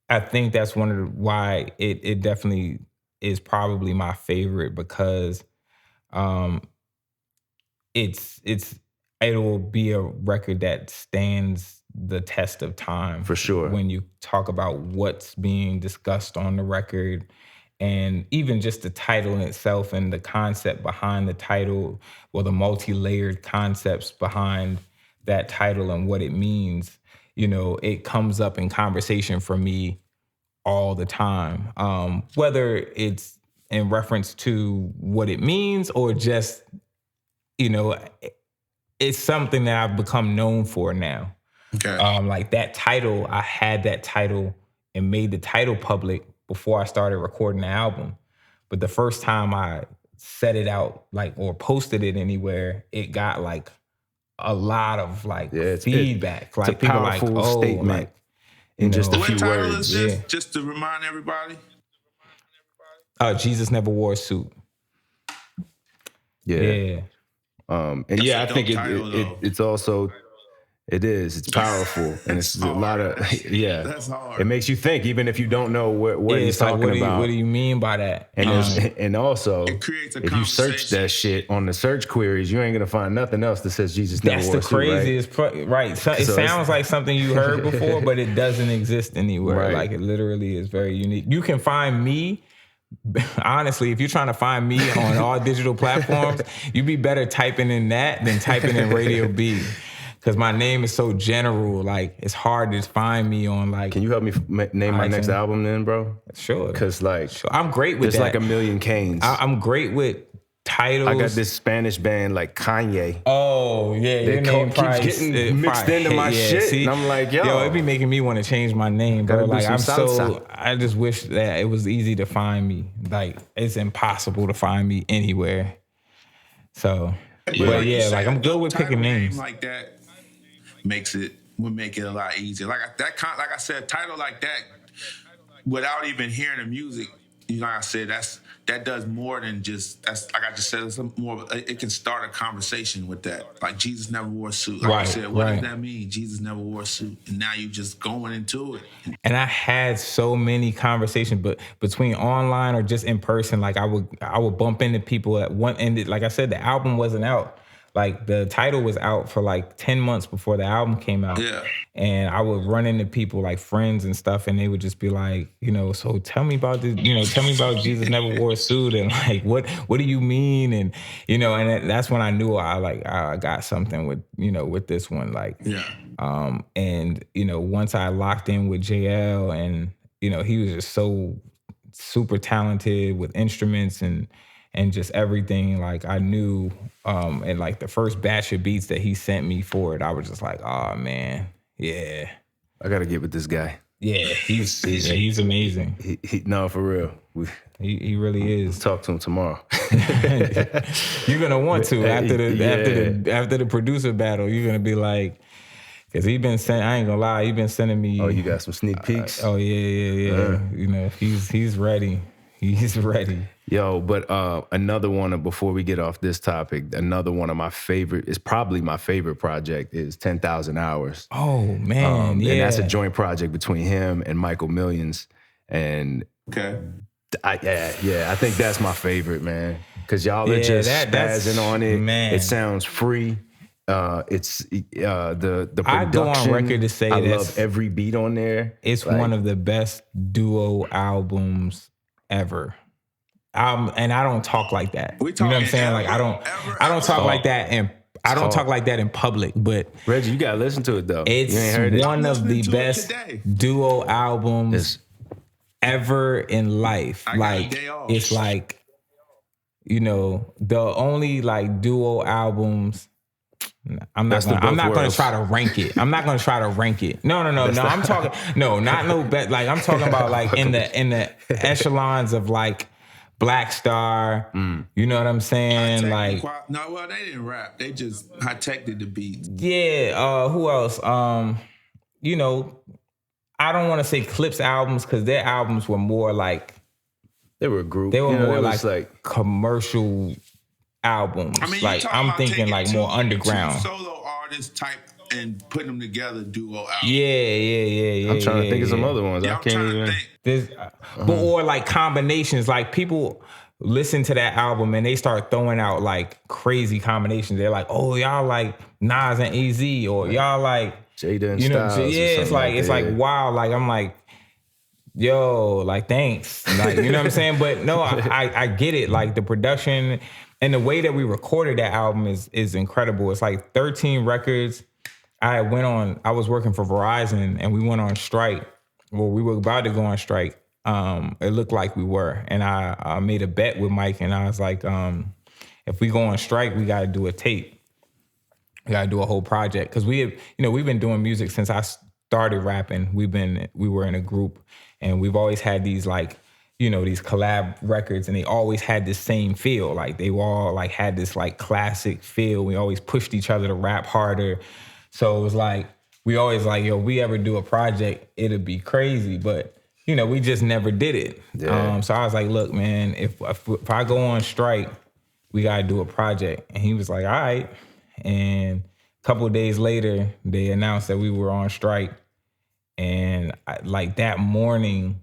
I think that's one of the why it definitely is probably my favorite, because it'll be a record that stands the test of time. For sure. When you talk about what's being discussed on the record, and even just the title in itself and the concept behind the title, or the multi-layered concepts behind that title and what it means, it comes up in conversation for me all the time. Whether it's in reference to what it means or just, it's something that I've become known for now. Okay. Like that title, I had that title and made the title public before I started recording the album. But the first time I set it out, or posted it anywhere, it got like a lot of feedback. It's a people powerful statement in just a What few title words. is this? Just to remind everybody. Jesus Never Wore a Suit. Yeah. And That's I a think dope title, though. it's also, it's powerful, and it's a lot of That's hard. It makes you think, even if you don't know what he's it's like, talking about. What do you mean by that? And and also, It creates a if you search conversation. that shit on the search queries, you ain't gonna find nothing else that says Jesus never That's wore the a suit, right? craziest, right? So it sounds like something you heard before, but it doesn't exist anywhere. Right. Like, it literally is very unique. You can find me. Honestly, if you're trying to find me on all digital platforms, you'd be better typing in that than typing in Radio B, because my name is so general. Like, it's hard to find me on Can you help me name my next iTunes. album then, bro? Sure. Because Sure. I'm great with there's that. like a million Canes. I'm great with titles. I got this Spanish band like Kanye. Oh yeah, your name keeps probably getting mixed into my shit, See? and I'm like, yo, it'd be making me want to change my name, bro. Gotta do Like, some I'm salsa. I just wish that it was easy to find me. Like, it's impossible to find me anywhere. So, but you yeah, say, like, I'm good with title picking name names. like that would make it a lot easier. Like I said, title like that, without even hearing the music, like I said, that does more than just, that's like I just said, it's more, it can start a conversation with that. Like Jesus never wore a suit. Like you said, what does that mean? Jesus never wore a suit. And now you just going into it. And I had so many conversations, but between online or just in person, like I would bump into people at one end. Like I said, the album wasn't out. Like the title was out for like 10 months before the album came out. Yeah. And I would run into people like friends and stuff, and they would just be like, so tell me about this, tell me about Jesus never wore a suit, and like, what do you mean? And, and that's when I knew I got something with this one. Like, and, once I locked in with JL, and, he was just so super talented with instruments and just everything. Like I knew, and like the first batch of beats that he sent me for it, I was just like, oh man, yeah. I gotta get with this guy. Yeah, he's amazing. He no, for real. He really is. Talk to him tomorrow. You're gonna want to after the producer battle. You're gonna be like, because he been sending. I ain't gonna lie, he been sending me. Oh, you got some sneak peeks. Yeah. He's ready. He's ready. Yo, but another one, before we get off this topic, another one of my favorite, is probably my favorite project, is 10,000 Hours. Oh, man, yeah. And that's a joint project between him and Michael Millions. And I think that's my favorite, man. Because y'all are just spazzing on it. Man. It sounds free. It's the production. I go on record to say I that love every beat on there. It's one of the best duo albums ever. And I don't talk like that. You know what I'm saying? Like I don't talk like that, and I don't talk like that in public. But Reggie, you gotta listen to it though. It's you ain't heard it? one of the best duo albums ever in life. Like it's like, the only like duo albums. I'm not gonna try to rank it. I'm not gonna try to rank it. No. I'm talking not no bet. Like I'm talking about like in the echelons of like Black Star. You know what I'm saying? Like they didn't rap. They just high-teched the beats. Yeah. Who else? I don't want to say Clips albums because their albums were more like they were a group. They were more like commercial albums. I mean, like I'm thinking like more underground. Two solo artists type and putting them together duo albums. Yeah. I'm trying to think of some other ones. I can't even. But or like combinations. Like people listen to that album and they start throwing out like crazy combinations. They're like, oh, y'all like Nas and AZ, or y'all like Jada and Styles. It's like wow. Like I'm like, yo, like thanks. Like you know what I'm saying? But no, I get it. Like the production. And the way that we recorded that album is incredible. It's like 13 records. I was working for Verizon and we went on strike. Well, we were about to go on strike. It looked like we were. And I made a bet with Mike and I was like, if we go on strike, we got to do a tape. We got to do a whole project. Because we've been doing music since I started rapping. We were in a group and we've always had these like, these collab records, and they always had this same feel. Like they all like had this like classic feel. We always pushed each other to rap harder. So it was like, we always like, yo, if we ever do a project, it'd be crazy. But, we just never did it. Yeah. So I was like, look, man, if I go on strike, we got to do a project. And he was like, all right. And a couple of days later, they announced that we were on strike. And like that morning,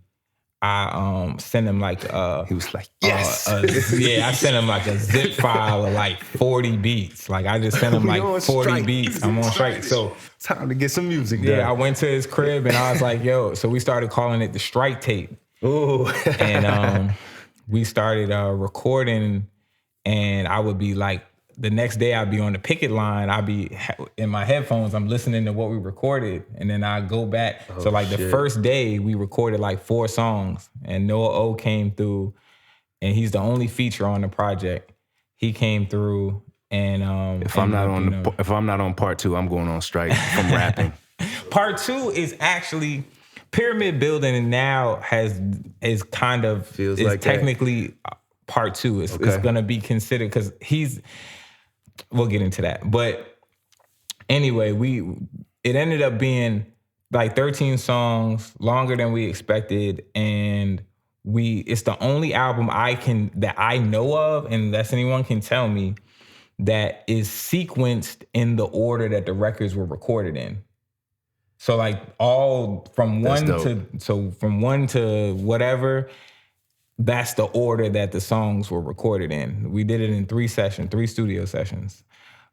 I sent him like he was like, yes. I sent him like a zip file of like 40 beats. Like I just sent him like 40 beats. I'm on strike. So time to get some music done. Yeah, I went to his crib and I was like, yo, so we started calling it the strike tape. Ooh. And we started recording, and I would be like, the next day I'd be on the picket line. I'd be in my headphones. I'm listening to what we recorded. And then I go back. So like the first day we recorded like 4 songs, and Noah O came through, and he's the only feature on the project. He came through and if I'm not on part 2, I'm going on strike from rapping. Part 2 is actually Pyramid Building, now is kind of feels is like technically part 2. It's gonna be considered because we'll get into that. But anyway, it ended up being like 13 songs, longer than we expected, and it's the only album that I know of, and that's anyone can tell me, that is sequenced in the order that the records were recorded in. So like all from one to whatever, that's the order that the songs were recorded in. We did it in 3 studio sessions.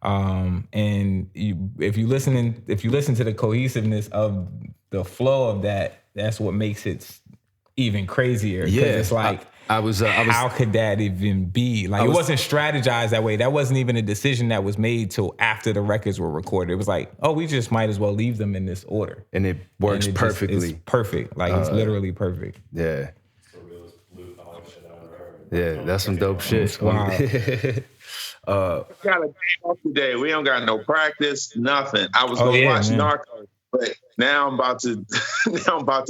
And if you listen to the cohesiveness of the flow of that, that's what makes it even crazier. Yeah, it's like how could that even be? Like it wasn't strategized that way. That wasn't even a decision that was made till after the records were recorded. It was like, oh, we just might as well leave them in this order, and it works perfectly. It's perfect. Like it's literally perfect. Yeah. Yeah, that's some dope shit. Wow. Got a day off today. We don't got no practice, nothing. I was gonna watch Narcos, but now I'm about to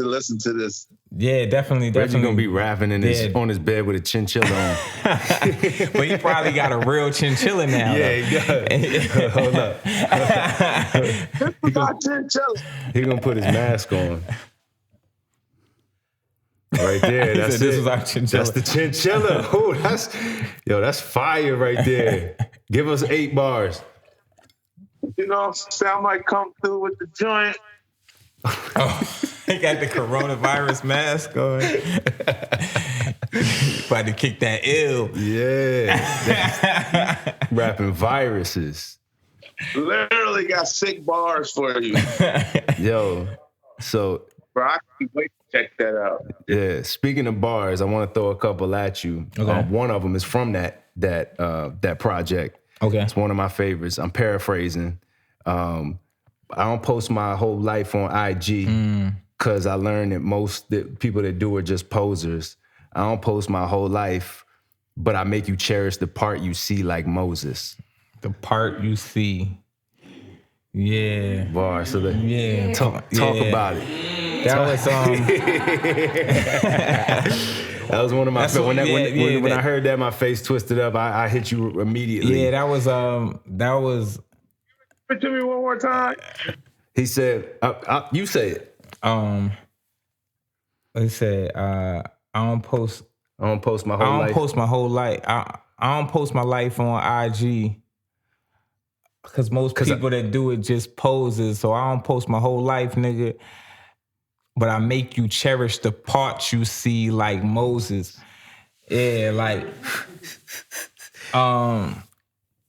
listen to this. Yeah, definitely. Reggie gonna be rapping on his bed with a chinchilla on. But he probably got a real chinchilla now. Yeah, he does. Hold up. He gonna put his mask on. Right there. That's this is our chinchilla. That's the chinchilla. Oh, that's fire right there. Give us 8 bars. You know, Sal might come through with the joint. He got the coronavirus mask on. About to kick that ill. Yeah. Rapping viruses. Literally got sick bars for you. Yo, so. Bro, I can't wait to check that out. Yeah. Speaking of bars, I want to throw a couple at you. Okay. One of them is from that project. Okay. It's one of my favorites. I'm paraphrasing. I don't post my whole life on IG because I learned that most people that do are just posers. I don't post my whole life, but I make you cherish the part you see like Moses. The part you see. Yeah. Bar. So talk Yeah. about it. That was that was one of my when I heard that, my face twisted up. I hit you immediately. Yeah, that was Give it to me one more time. He said, you say it. He said, I don't post my whole life. I don't post my whole life. I don't post my life on IG because most people that do it just poses. So I don't post my whole life, nigga. But I make you cherish the parts you see like Moses. Yeah, like,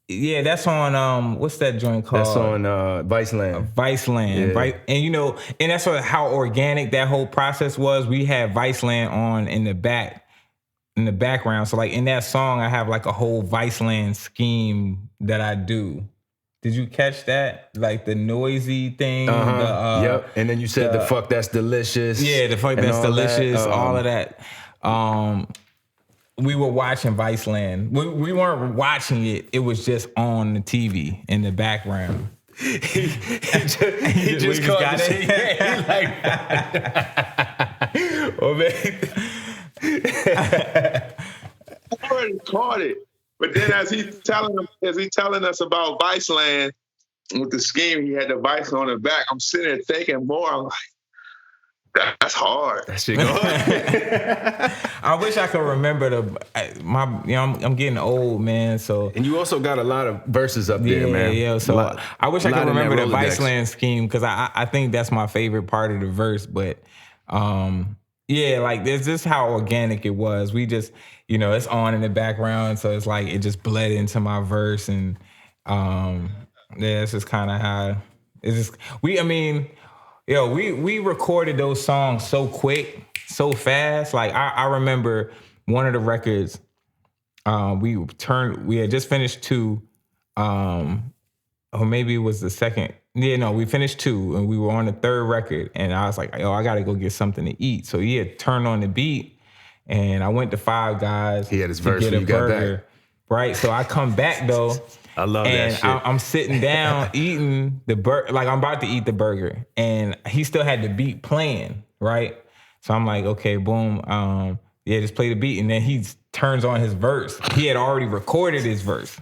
yeah, that's on, what's that joint called? That's on Viceland. Viceland, Yeah. right? And you know, and that's how organic that whole process was. We had Viceland on in the background. So like in that song, I have like a whole Viceland scheme that I do. Did you catch that? Like the noisy thing. Yep. And then you said the fuck that's delicious. Yeah, the fuck that's delicious. All of that. We were watching Viceland. We weren't watching it. It was just on the TV in the background. he just got it. Oh man. I already caught it. But then as he telling us about Viceland with the scheme, he had the Vice on the back. I'm sitting there thinking more. I'm like, that's hard. That shit go hard. I wish I could remember I'm getting old, man. So and you also got a lot of verses up there, man. Yeah. So I wish I could remember the Viceland scheme because I think that's my favorite part of the verse. But yeah, like this is how organic it was. We just, it's on in the background, so it's like it just bled into my verse, and it's just kind of how it's just. We recorded those songs so quick, so fast. Like I remember one of the records, we had just finished 2, or maybe it was the second. Yeah, no, we finished 2 and we were on the 3rd record, and I was like, I gotta go get something to eat. So he had turned on the beat, and I went to Five Guys. He had his to verse get when a you got burger, back. Right? So I come back though. I love that shit. I'm sitting down eating the burger, like I'm about to eat the burger, and he still had the beat playing, right? So I'm like, okay, boom, just play the beat, and then he turns on his verse. He had already recorded his verse.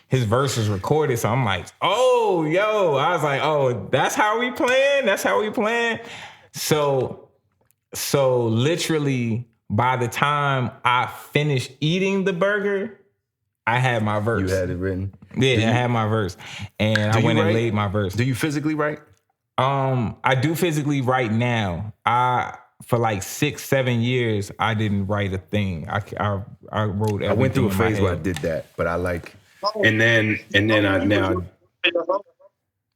His verse was recorded, so I'm like, oh, yo. I was like, oh, that's how we playing? That's how we playing? So literally, by the time I finished eating the burger, I had my verse. You had it written? Yeah, I had my verse. And I went and laid my verse. Do you physically write? I do physically write now. For like 6-7 years, I didn't write a thing. I wrote everything. I went through a phase where I did that, but I like, and then I now.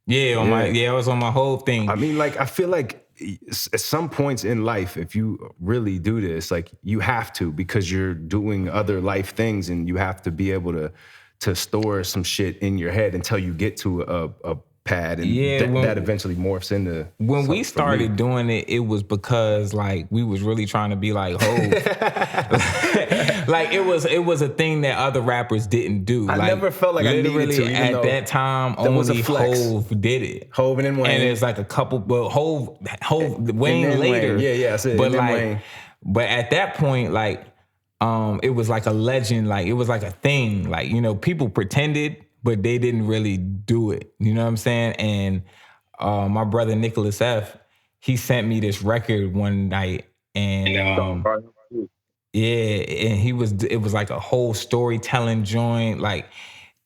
I was on my whole thing. I mean, like, I feel like at some points in life, if you really do this, like, you have to, because you're doing other life things, and you have to be able to store some shit in your head until you get to a pad, and that eventually morphs into. When we started doing it, it was because like we was really trying to be like Hov. Like it was a thing that other rappers didn't do. I never felt like I needed to. Even at that time, only Hov did it. Hov and then Wayne, and it's like a couple, but Hov, Wayne later. Wayne. Yeah, I said. But like, Wayne. But at that point, like, it was like a legend. Like it was like a thing. Like, you know, people pretended, but they didn't really do it. You know what I'm saying? And my brother Nicholas F., he sent me this record one night, and and it was like a whole storytelling joint. Like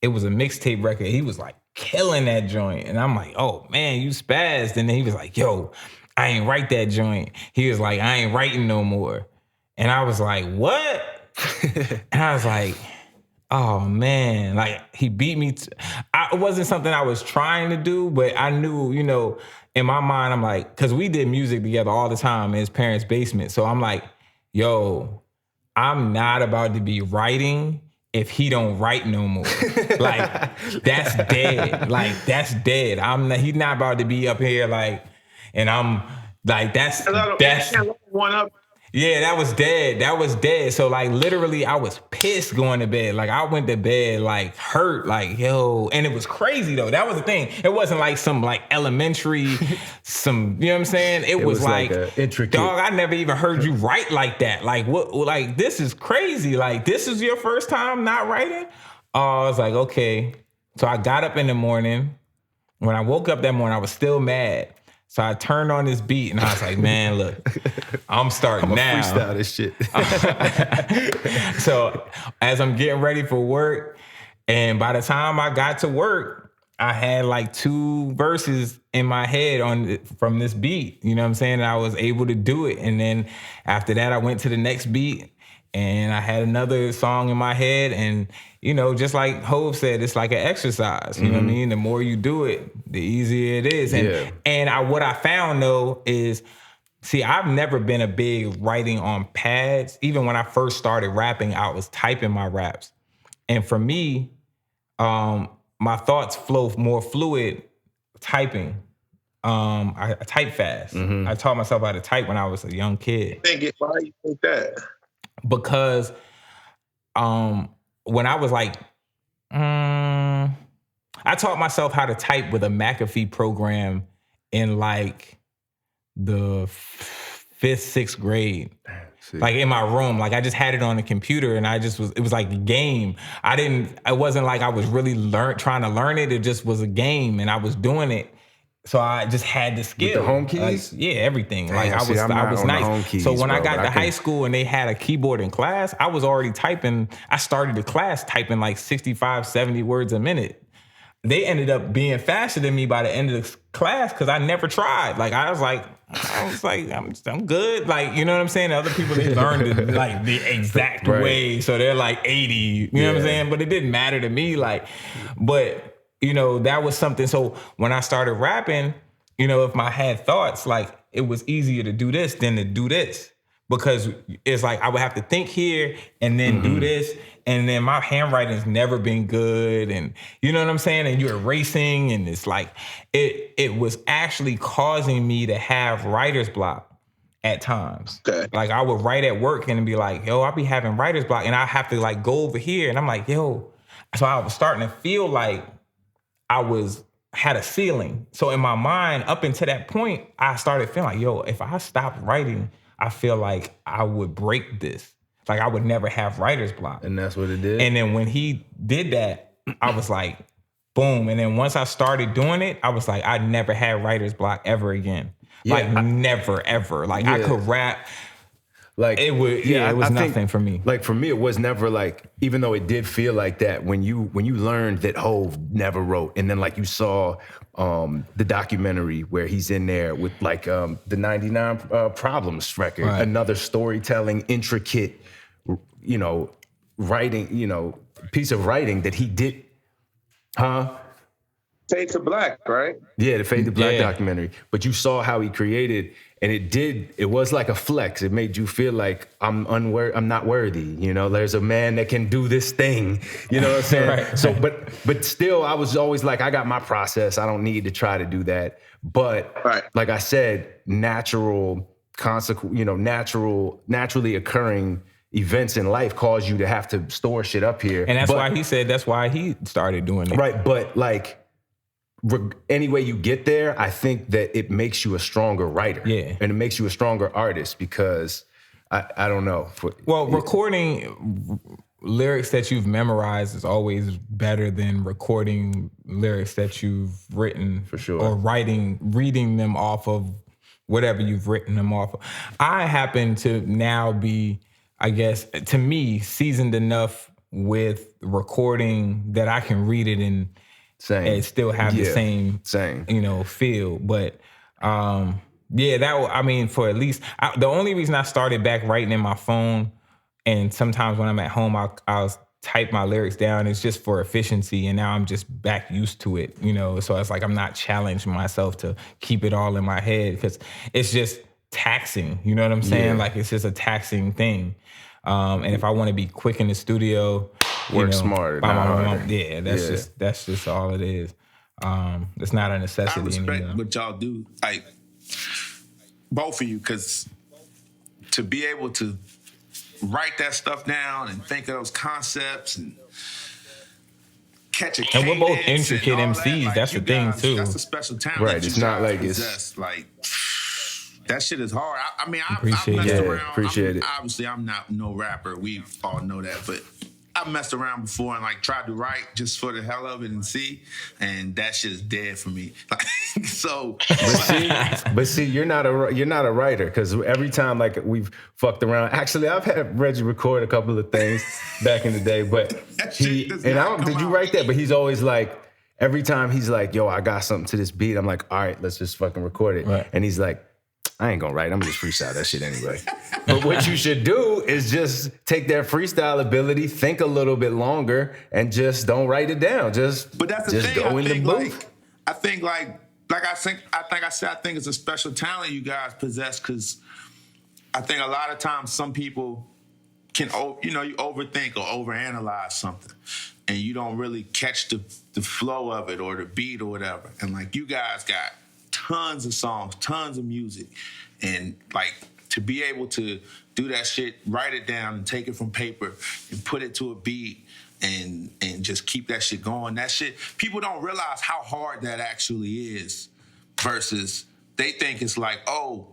it was a mixtape record. He was like killing that joint, and I'm like, oh man, you spazzed. And then he was like, yo, I ain't write that joint. He was like, I ain't writing no more. And I was like, what? And I was like, oh man, like he beat me. It wasn't something I was trying to do, but I knew, you know, in my mind, I'm like, because we did music together all the time in his parents' basement. So I'm like, yo, I'm not about to be writing if he don't write no more. Like, that's dead. Like, that's dead. He's not about to be up here like, and I'm like, that's one up. Yeah, that was dead. That was dead. So like literally I was pissed going to bed. Like I went to bed like hurt, like yo. And it was crazy though. That was the thing. It wasn't like some like elementary, you know what I'm saying? It was like intricate. Dog, I never even heard you write like that. Like what, like this is crazy. Like this is your first time not writing? I was like, okay. So I got up in the morning. When I woke up that morning, I was still mad. So I turned on this beat and I was like, man, look, I'm starting now. Freestyle this shit. So as I'm getting ready for work, and by the time I got to work, I had like 2 verses in my head from this beat. You know what I'm saying? And I was able to do it. And then after that, I went to the next beat and I had another song in my head. And, you know, just like Hov said, it's like an exercise. You know what I mean? The more you do it, the easier it is. And what I found, though, is, see, I've never been a big writing on pads. Even when I first started rapping, I was typing my raps. And for me, my thoughts flow more fluid typing. I type fast. I taught myself how to type when I was a young kid. Why do you think that? Because when I was like, I taught myself how to type with a McAfee program in like the 5th, 6th grade. Like in my room, like I just had it on the computer and it was like a game. It wasn't like I was really trying to learn it. It just was a game and I was doing it. So I just had the skill. With the home keys? Like, yeah, everything. Like I was on nice. the home keys, so when I bro, got to high school and they had a keyboard in class, I was already typing. I started the class typing like 65, 70 words a minute. They ended up being faster than me by the end of the class because I never tried. Like I was like, I'm good. Like, you know what I'm saying? Other people, they learned it like the exact way. So they're like 80, you know what I'm saying? But it didn't matter to me. Like, but you know, that was something. So when I started rapping, you know, if I had thoughts, like it was easier to do this than to do this. Because it's like I would have to think here and then do this. And then my handwriting's never been good. And you know what I'm saying? And you're erasing. And it's like, it was actually causing me to have writer's block at times. Okay. Like I would write at work and be like, yo, I'll be having writer's block. And I have to like go over here. And I'm like, yo. So I was starting to feel like I had a ceiling. So in my mind, up until that point, I started feeling like, yo, if I stop writing, I feel like I would break this. Like I would never have writer's block. And that's what it did? And then when he did that, I was like, boom. And then once I started doing it, I was like, I never had writer's block ever again. Like never, ever. Like I could rap. Like it was nothing for me. Like for me, it was never like, even though it did feel like that when you learned that Hov never wrote, and then like you saw the documentary where he's in there with like the 99 Problems record, Right. another storytelling, intricate, writing, piece of writing that he did, Fade to Black, right? Yeah, the Fade to Black Yeah. documentary. But you saw how he created, and it was like a flex. It made you feel like I'm not worthy. There's a man that can do this thing. You know what I'm saying? Right. So, but still, I was always like, I got my process. I don't need to try to do that. But Right. like I said, naturally occurring events in life cause you to have to store shit up here. And that's why he said that's why he started doing it. Right, but like any way you get there, I think that it makes you a stronger writer. Yeah. And it makes you a stronger artist because I don't know. Recording lyrics that you've memorized is always better than recording lyrics that you've written. For sure. Or reading them off of whatever you've written them off of. I happen to now be, I guess, to me, seasoned enough with recording that I can read it and still have the same feel. But for at least the only reason I started back writing in my phone, and sometimes when I'm at home I'll type my lyrics down, it's just for efficiency, and now I'm just back used to it, so it's like I'm not challenging myself to keep it all in my head because it's just taxing, you know what I'm saying? Like it's just a taxing thing. And if I want to be quick in the studio, work smarter, not harder. That's just all it is. It's not a necessity. I respect anymore. what y'all do, like both of you, because to be able to write that stuff down and think of those concepts and catch a cadence. And we're both intricate MCs. Like, that's the thing too. That's a special talent. Right. It's not like it's like that shit is hard. I mean, I've Appreciate messed it. around. Appreciate it. Obviously, I'm not no rapper. We all know that, but I've messed around before and like tried to write just for the hell of it and see, and that shit is dead for me. Like, so, but see, you're not a writer because every time like we've fucked around. Actually, I've had Reggie record a couple of things back in the day, but did you write that? But he's always like, every time he's like, yo, I got something to this beat. I'm like, all right, let's just fucking record it. Right. And he's like, I ain't gonna write. I'm gonna just freestyle that shit anyway. But what you should do is just take that freestyle ability, think a little bit longer, and just don't write it down. But that's the just thing. go in the booth. I think it's a special talent you guys possess, because I think a lot of times some people can, you overthink or overanalyze something, and you don't really catch the flow of it or the beat or whatever. And like you guys got tons of songs, tons of music, and like to be able to do that shit, write it down and take it from paper and put it to a beat and just keep that shit going. That shit, people don't realize how hard that actually is, versus they think it's like, oh,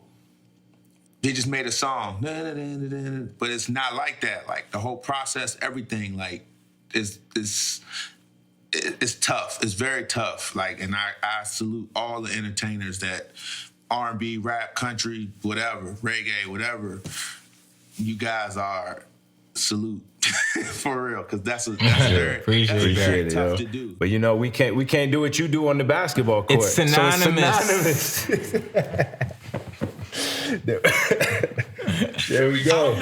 they just made a song, but it's not like that. Like the whole process, everything, like is it's tough. It's very tough. Like, and I salute all the entertainers that R&B, rap, country, whatever, reggae, whatever. You guys are salute for real, because that's very Appreciate it, tough to do. But we can't do what you do on the basketball court. It's synonymous. So it's synonymous. There we go.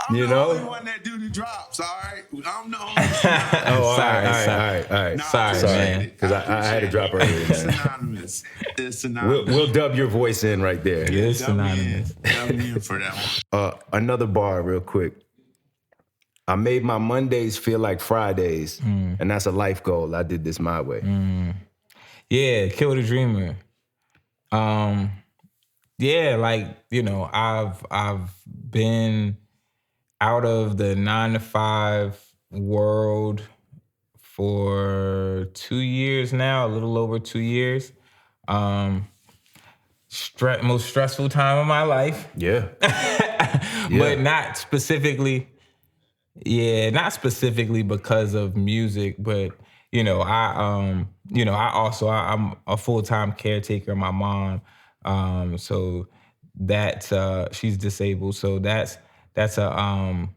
I'm the only one that do the drops, all right? I'm the only one. All right. Nah, Sorry, man. Because I had to drop earlier. It's synonymous. It's synonymous. We'll dub your voice in right there. It's synonymous. Dub me in for that one. Another bar real quick. I made my Mondays feel like Fridays, and that's a life goal. I did this my way. Yeah, Kill the Dreamer. Yeah, like, I've been out of the 9-to-5 world for 2 years now, a little over 2 years. Most stressful time of my life. Yeah. But not specifically because of music, but I'm a full-time caretaker of my mom. So that's she's disabled. So that's a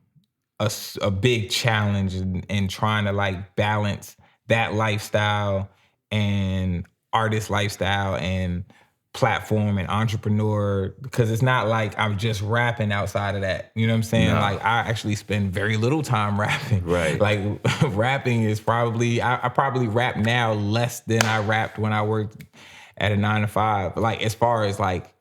big challenge in trying to like balance that lifestyle and artist lifestyle and platform and entrepreneur, because it's not like I'm just rapping outside of that. You know what I'm saying? No. Like I actually spend very little time rapping. Right. Like rapping is probably I probably rap now less than I rapped when I worked at a 9 to 5. Like as far as like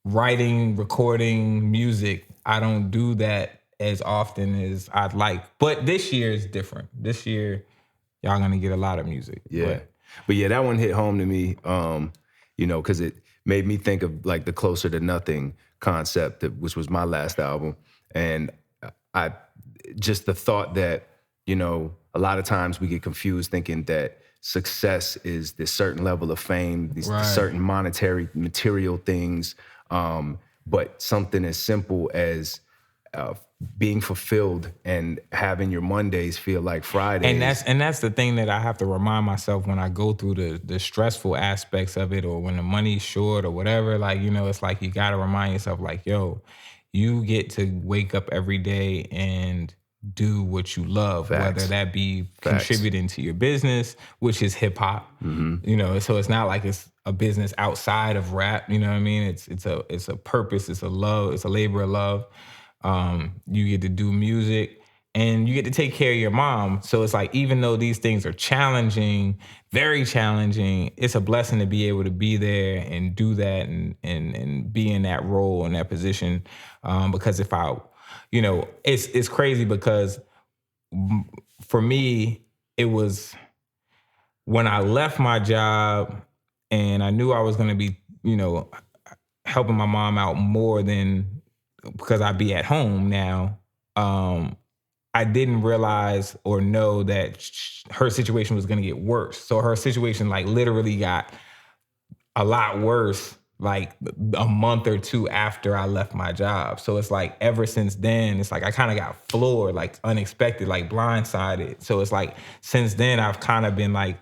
writing, recording music, I don't do that as often as I'd like. But this year is different. This year, y'all gonna get a lot of music. Yeah. But yeah, that one hit home to me, you know, because it made me think of like the Closer to Nothing concept, which was my last album. And I just the thought that, you know, a lot of times we get confused thinking that success is this certain level of fame, these Right. certain monetary, material things. But something as simple as being fulfilled and having your Mondays feel like Fridays. And that's the thing that I have to remind myself when I go through the stressful aspects of it, or when the money's short or whatever. Like, you know, it's like you got to remind yourself, like, yo, you get to wake up every day and do what you love, Facts. whether that be Facts. contributing to your business, which is hip hop. You know, so it's not like it's a business outside of rap. You know what I mean? It's a purpose. It's a love. It's a labor of love. You get to do music and you get to take care of your mom. So it's like, even though these things are challenging, very challenging, it's a blessing to be able to be there and do that and be in that role and that position. Because if I, you know, it's crazy because for me, it was when I left my job and I knew I was going to be, you know, helping my mom out more than because I'd be at home now. I didn't realize or know that her situation was going to get worse. So her situation like literally got a lot worse like a month or two after I left my job. So it's like ever since then, it's like I kind of got floored, like unexpected, like blindsided. So it's like since then I've kind of been like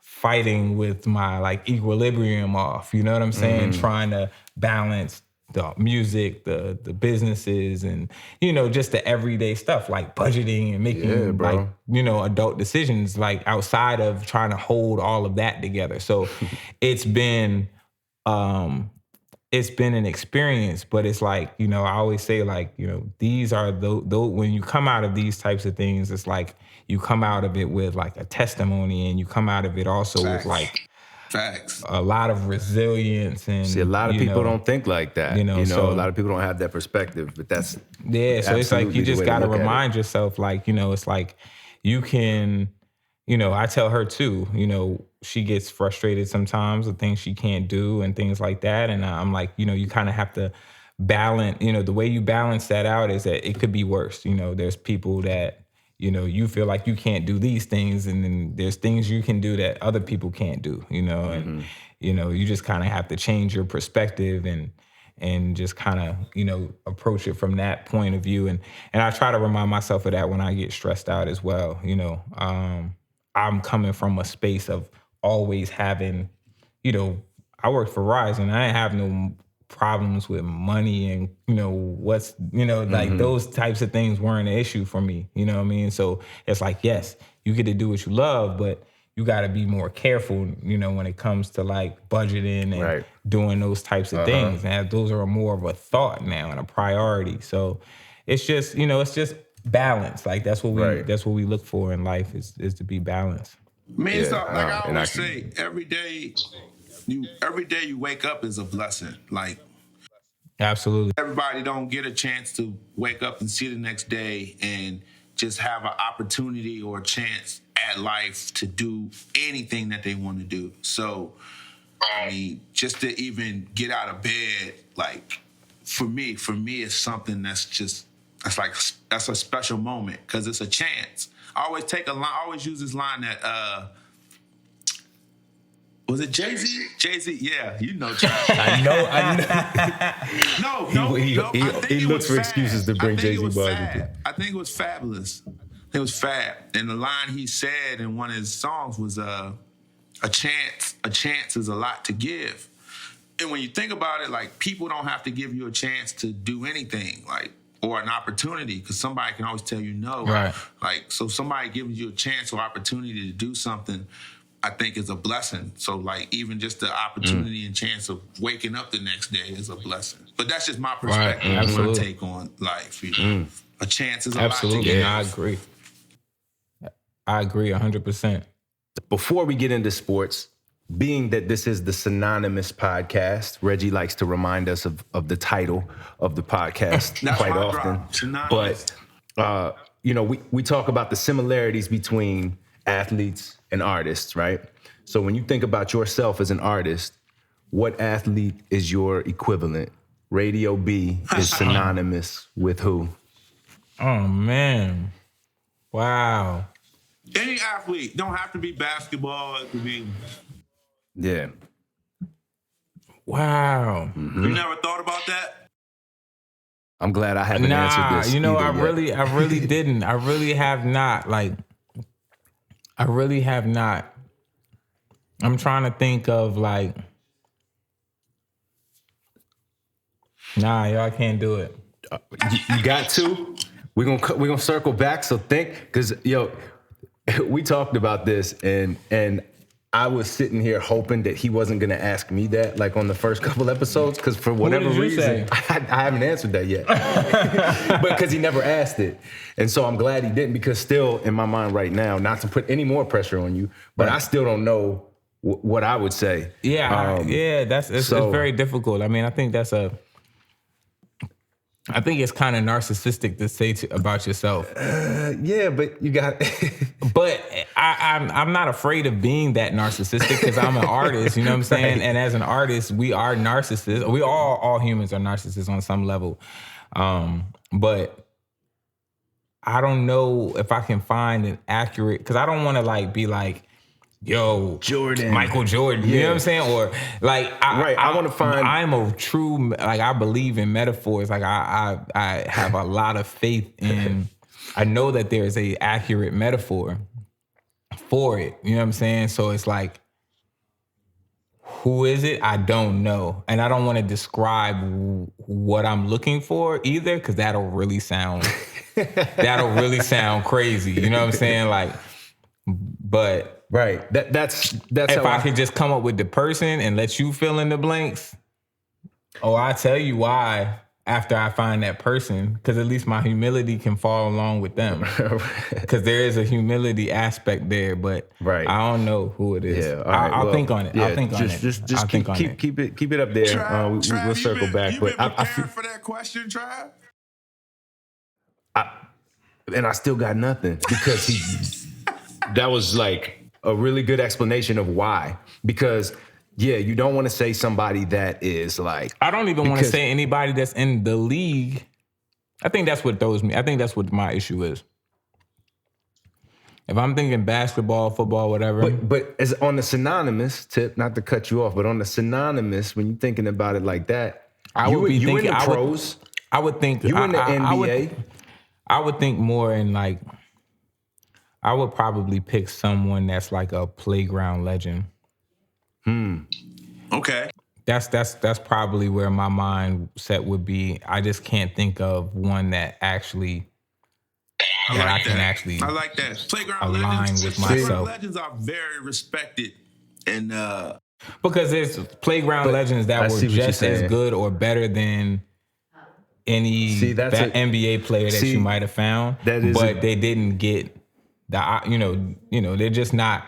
fighting with my like equilibrium off, you know what I'm saying? Trying to balance the music, the businesses, and, you know, just the everyday stuff like budgeting and making like, you know, adult decisions like outside of trying to hold all of that together. So it's been an experience, but it's like, you know, I always say like, you know, these are when you come out of these types of things, it's like you come out of it with like a testimony, and you come out of it also with like Facts. a lot of resilience. And See, a lot of people don't think like that. you know, so a lot of people don't have that perspective, but that's yeah. So it's like absolutely you the just way to got to look at it. remind yourself, like, you know, it's like you can, you know, I tell her too, you know, she gets frustrated sometimes with things she can't do and things like that. And I'm like, you know, you kind of have to balance, you know, the way you balance that out is that it could be worse. You know, there's people that, you know, you feel like you can't do these things, and then there's things you can do that other people can't do, you know, and, you know, you just kind of have to change your perspective and just kind of, you know, approach it from that point of view. And I try to remind myself of that when I get stressed out as well. You know, I'm coming from a space of always having, you know, I worked for Verizon. I didn't have no problems with money and, you know, what's, you know, like those types of things weren't an issue for me. You know what I mean? So it's like, yes, you get to do what you love, but you got to be more careful, you know, when it comes to like budgeting and doing those types of things. And those are more of a thought now and a priority. So it's just, you know, it's just balance. Like that's what we look for in life is to be balanced. I mean, it's like I and I always say, every day you wake up is a blessing. Like Absolutely. everybody don't get a chance to wake up and see the next day and just have an opportunity or a chance at life to do anything that they want to do. So, I mean, just to even get out of bed, like for me, it's something that's a special moment because it's a chance. I always use this line that was it Jay-Z? Jay-Z, yeah, you know. I know. No. He looks for excuses to bring Jay-Z bars into. I think it was Fabulous. It was Fab, and the line he said in one of his songs was a chance is a lot to give. And when you think about it, like people don't have to give you a chance to do anything. Like or an opportunity, because somebody can always tell you no. Right. Like, so somebody giving you a chance or opportunity to do something, I think is a blessing. So like even just the opportunity and chance of waking up the next day is a blessing. But that's just my perspective, my take on life. You know? A chance is a lot to give. I agree. I agree 100%. Before we get into sports, being that this is the Synonymous podcast, Reggie likes to remind us of the title of the podcast quite often. But, we talk about the similarities between athletes and artists, right? So when you think about yourself as an artist, what athlete is your equivalent? Radio B is synonymous with who? Oh, man. Wow. Any athlete. Don't have to be basketball. It could be... Yeah. Wow. Mm-hmm. You never thought about that? I'm glad I haven't answered this. I really didn't. I really have not. I really have not. I'm trying to think of nah, y'all can't do it. You got to. We're gonna circle back. So think, because we talked about this, and I was sitting here hoping that he wasn't gonna ask me that, like on the first couple episodes, because for whatever reason, I haven't answered that yet. But because he never asked it, and so I'm glad he didn't, because still in my mind right now, not to put any more pressure on you, but I still don't know what I would say. Yeah, it's very difficult. I mean, I think it's kind of narcissistic to say about yourself. Yeah, but you got. But I'm not afraid of being that narcissistic, because I'm an artist. You know what I'm saying? Right. And as an artist, we are narcissists. We all humans are narcissists on some level. But I don't know if I can find an accurate, because I don't want to be like, yo, Jordan, Michael Jordan, you know what I'm saying? Or I want to find. I'm a true, I believe in metaphors. I have a lot of faith in. I know that there's a accurate metaphor for it. You know what I'm saying? So it's like, who is it? I don't know, and I don't want to describe what I'm looking for either, because that'll really sound crazy. You know what I'm saying? But. Right. That's if I could just come up with the person and let you fill in the blanks. Oh, I'll tell you why after I find that person, because at least my humility can fall along with them. Because there is a humility aspect there, but I don't know who it is. Yeah, I'll think on it. Yeah, I'll think on it. Just keep it up there. Trav, we'll circle back. You've been preparing for that question, Trav? And I still got nothing, because that was like a really good explanation of why. Because, you don't want to say somebody that is like... I don't even want to say anybody that's in the league. I think that's what throws me. I think that's what my issue is. If I'm thinking basketball, football, whatever... But as on the synonymous tip, not to cut you off, but on the synonymous, when you're thinking about it like that, you in the pros. I would think... You in the NBA. I would think more in I would probably pick someone that's like a playground legend. Okay. That's probably where my mindset would be. I just can't think of one that actually I can actually I like that. Playground align legends with myself. Playground legends are very respected, and because there's playground legends that were just as good or better than any NBA player that you might have found, but they didn't get they're just not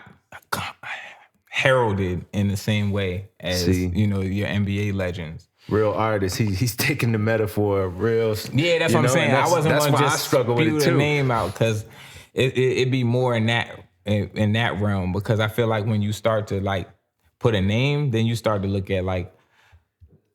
heralded in the same way as your NBA legends. Real artists. He's taking the metaphor real. Yeah, that's what I'm saying. I wasn't going to just spew the name out, because it'd be more in that realm, because I feel like when you start to put a name, then you start to look at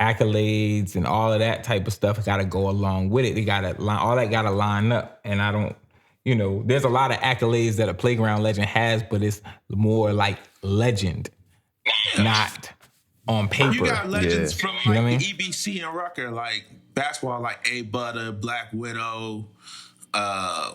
accolades and all of that type of stuff. Got to go along with it. All that got to line up, and I don't. There's a lot of accolades that a playground legend has, but it's more like legend, not on paper. You got legends from the EBC and Rucker, like basketball, like A Butter, Black Widow, AO,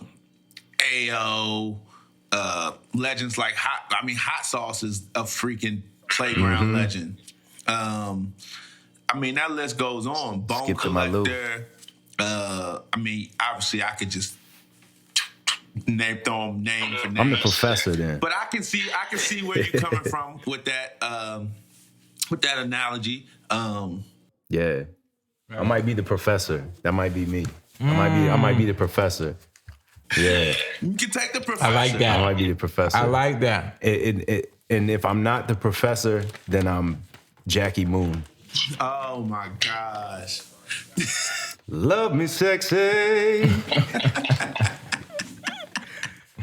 legends like Hot Sauce is a freaking playground legend. That list goes on. Bone Collector. I mean, obviously, I could just throw them name for name. I'm the professor then. But I can see where you're coming from with that analogy. Yeah. I might be the professor. That might be me. I might be the professor. Yeah. You can take the professor. I like that. I might be the professor. I like that. And if I'm not the professor, then I'm Jackie Moon. Oh my gosh. Love me sexy.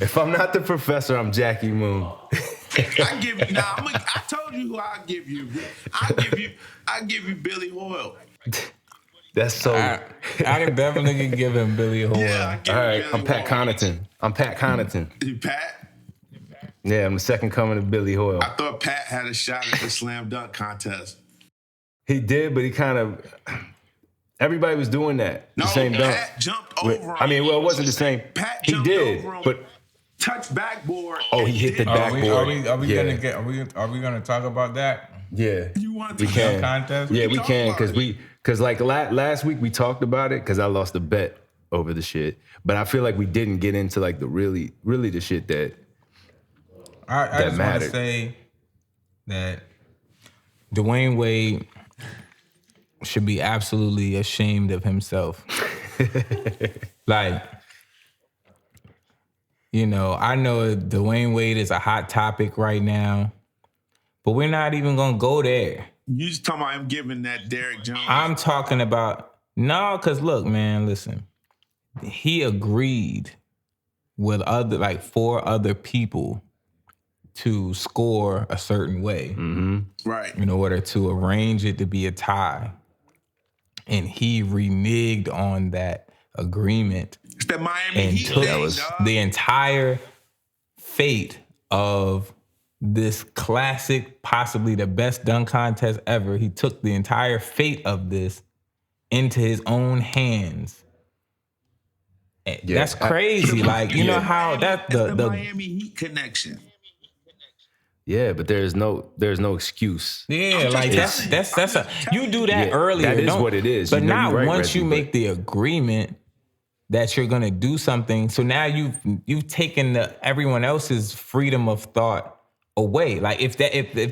If I'm not the professor, I'm Jackie Moon. I give you I told you who I give you. I give you Billy Hoyle. That's so. I can definitely give him Billy Hoyle. Yeah, I give All you right, Billy I'm Pat Hoyle. Connaughton. I'm Pat Connaughton. You Pat? Yeah, I'm the second coming of Billy Hoyle. I thought Pat had a shot at the slam dunk contest. He did, but he kind of. Everybody was doing that. No, The same dunk. Pat jumped over I mean, him. well, it wasn't the same. Pat He jumped did, over him, but touched backboard. oh, and he hit the did- backboard. Are we Yeah. gonna get? Are we gonna talk about that? Yeah, You want to we talk can. about contest? Yeah, We we can can talk about because like last week we talked about it because I lost a bet over the shit, but I feel like we didn't get into like the really the shit that. I That just want to mattered. say that Dwayne Wade should be absolutely ashamed of himself. Like, you know, I know Dwayne Wade is a hot topic right now, but we're not even gonna go there. You just talking about him giving that Derrick Jones. I'm talking about because look, man, listen. He agreed with four other people to score a certain way right. in order to arrange it to be a tie. And he reneged on that agreement It's that Miami and Heat took thing, dog. the entire fate of this classic, possibly the best dunk contest ever. He took the entire fate of this into his own hands. And Yeah, that's crazy. Like, you know yeah. how that It's the the Miami Heat connection. Yeah, but there's no excuse. yeah, I'm like just that's you do that Yeah, earlier. that is don't- what it is. But You know, not you're right, once Reggie, you but- make the agreement that you're gonna do something. So now you've taken everyone else's freedom of thought away. Like if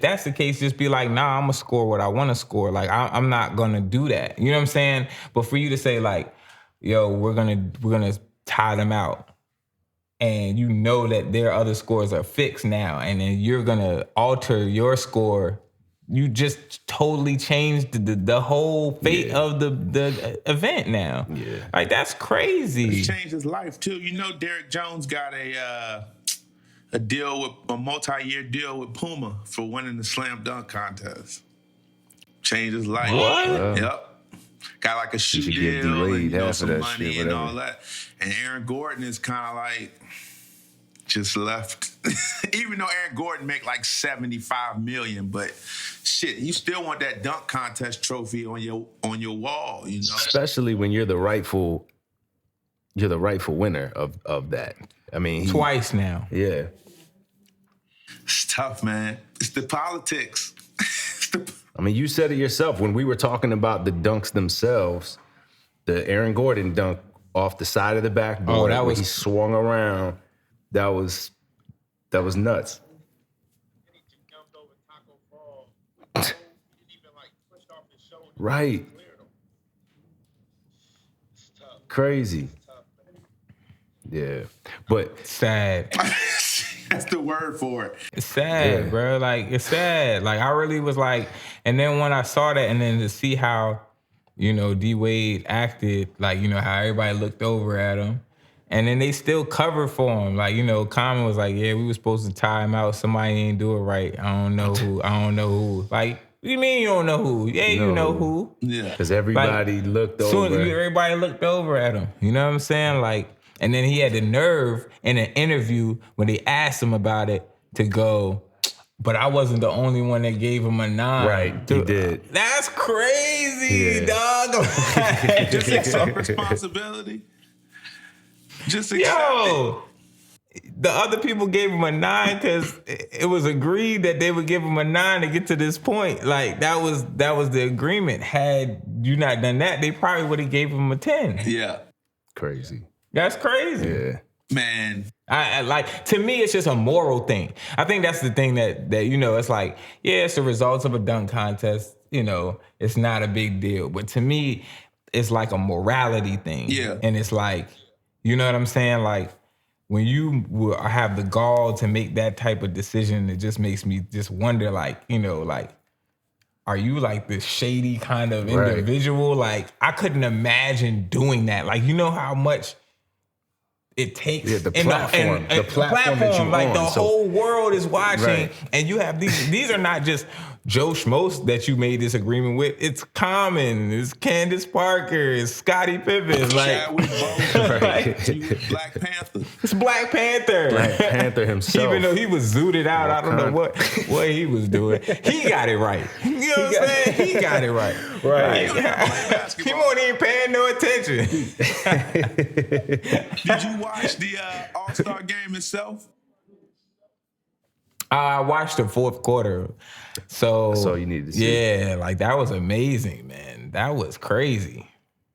that's the case, just be like, nah, I'm gonna score what I want to score. Like I'm not gonna do that. You know what I'm saying? But for you to say like, yo, we're gonna tie them out, and you know that their other scores are fixed now, and then you're gonna alter your score. You just totally changed the whole fate of the event now. Yeah. Like that's crazy. He changed his life too. You know, Derrick Jones got a deal with a multi-year deal with Puma for winning the slam dunk contest. Changed his life. What? Wow. Yep. Got like a shoe should give deal and D-Wade half of some that money shit, and whatever. all that. And Aaron Gordon is kind of like just left. Even though Aaron Gordon make like $75 million, but shit, you still want that dunk contest trophy on your wall, you know? Especially when you're the rightful winner of that. I mean, Twice now. Yeah. It's tough, man. It's the politics. I mean, you said it yourself when we were talking about the dunks themselves. The Aaron Gordon dunk off the side of the backboard. Oh, that where was- he swung around. That was nuts. Right. Crazy. Yeah. But Sad. That's the word for it. It's sad, Yeah. bro. Like it's sad. Like I really was like, and then when I saw that, and then to see how, you know, D Wade acted, like you know how everybody looked over at him, and then they still covered for him. Like you know, Common was like, yeah, we were supposed to tie him out. Somebody ain't do it right. I don't know who. Like, what do you mean you don't know who? Yeah, you know who. Yeah. because everybody looked Soon over. everybody looked over at him. You know what I'm saying? Like, and then he had the nerve in an interview when they asked him about it to go, but I wasn't the only one that gave him a 9. Right, he did. That's crazy, Yeah. dog. Just accept responsibility. Just accept it. Yo, the other people gave him a 9 because it was agreed that they would give him a 9 to get to this point. Like that was the agreement. Had you not done that, they probably would have gave him a 10. Yeah. Crazy. That's crazy. Yeah. Man. I like, to me, it's just a moral thing. I think that's the thing that it's like, yeah, it's the results of a dunk contest. It's not a big deal. But to me, it's like a morality thing. Yeah. And it's like, you know what I'm saying? Like, when you have the gall to make that type of decision, it just makes me just wonder, like, are you like this shady kind of individual? Like, I couldn't imagine doing that. Like, you know how much it takes. Yeah, the platform that you like on, the whole world is watching, and you have these are not just Joe Schmoes that you made this agreement with. It's Common, it's Candace Parker, it's Scottie Pippen, like Chadwick Boseman, Black Panther. It's Black Panther. Black Panther himself. Even though he was zooted out, I don't know what he was doing. He got it right. You know what I'm saying? He got it right. Right. Like, he won't even paying no attention. Did you watch the All-Star game itself? I watched the fourth quarter. So that's all you needed to see. Yeah, like that was amazing, man. That was crazy.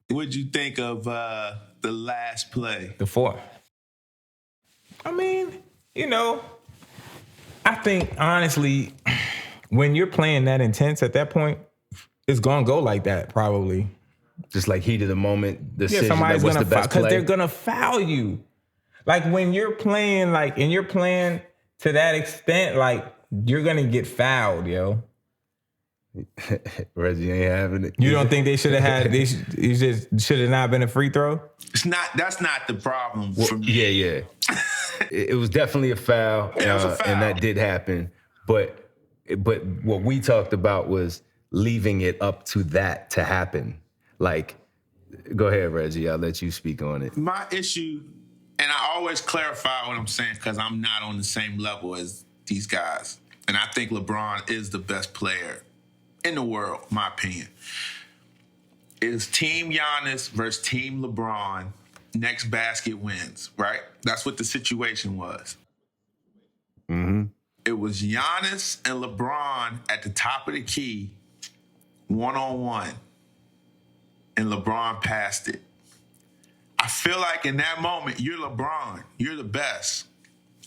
What'd you think of the last play? The fourth. I mean, I think honestly, when you're playing that intense at that point, it's gonna go like that probably. Just like heat of the moment, decision somebody's that was gonna the best because play. they're gonna foul you. Like when you're playing, to that extent, like you're gonna get fouled, yo. Reggie ain't having it. You don't think they should have had? It just should have not been a free throw. That's not the problem for me. Yeah. It was definitely a foul, It was a foul. and that did happen. But what we talked about was leaving it up to that to happen. Like, go ahead, Reggie. I'll let you speak on it. My issue, and I always clarify what I'm saying because I'm not on the same level as these guys. And I think LeBron is the best player in the world, my opinion. It's Team Giannis versus Team LeBron. Next basket wins, right? That's what the situation was. Mm-hmm. It was Giannis and LeBron at the top of the key, one-on-one. And LeBron passed it. I feel like in that moment, you're LeBron. You're the best.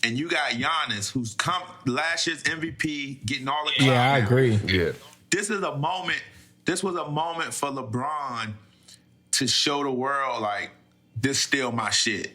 And you got Giannis, who's come last year's MVP, getting all the clout. Yeah, I agree. Yeah. This was a moment for LeBron to show the world, like, this still my shit.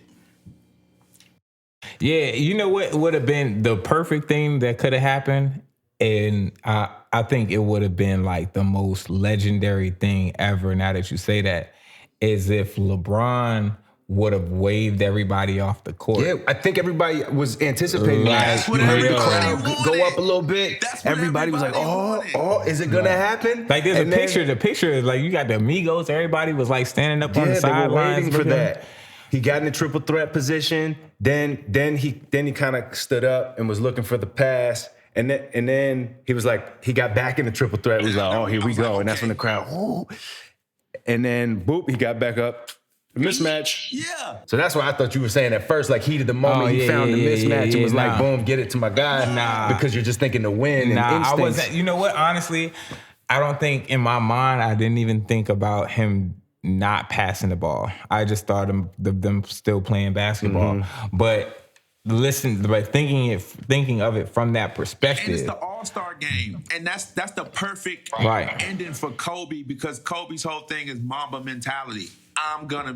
Yeah, you know what would have been the perfect thing that could have happened? And I think it would have been like the most legendary thing ever, now that you say that, is if LeBron would have waved everybody off the court. Yeah, I think everybody was anticipating that. That's what You heard the everybody crowd go wanted. up a little bit. That's what Everybody was like, wanted. is it going to happen? Like there's And a then- picture. The picture is like you got the Amigos. Everybody was like standing up on the Yeah, they were sidelines waiting for looking. that. He got in the triple threat position. Then he kind of stood up and was looking for the pass. And then he was like, he got back in the triple threat. He was like, oh, here we go. And that's when the crowd, oh. And then boop, he got back up. Mismatch. Yeah. So that's why I thought you were saying at first, like heat of the moment, you found the mismatch. It was like, boom, get it to my guy. Because you're just thinking to win and I instincts. wasn't. You know what? Honestly, I don't think in my mind I didn't even think about him not passing the ball. I just thought them still playing basketball. Mm-hmm. But thinking of it from that And perspective. it's the All-Star game. And that's the perfect ending for Kobe, because Kobe's whole thing is Mamba mentality. I'm gonna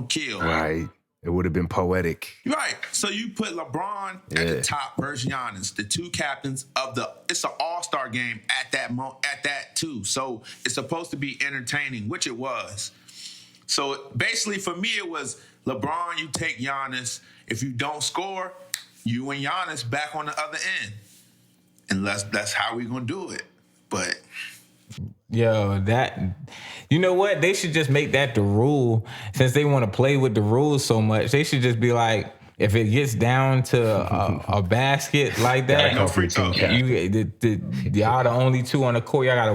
kill. Right. It would have been poetic. Right. So you put LeBron at the top versus Giannis, the two captains of it's an all-star game at that too. So it's supposed to be entertaining, which it was. So basically for me, it was LeBron, you take Giannis. If you don't score, you and Giannis back on the other end. And that's how we gonna do it. But Yo, you know what? They should just make that the rule. Since they want to play with the rules so much, they should just be like, if it gets down to a basket like that, no free throw. Y'all the only two on the court. Y'all got a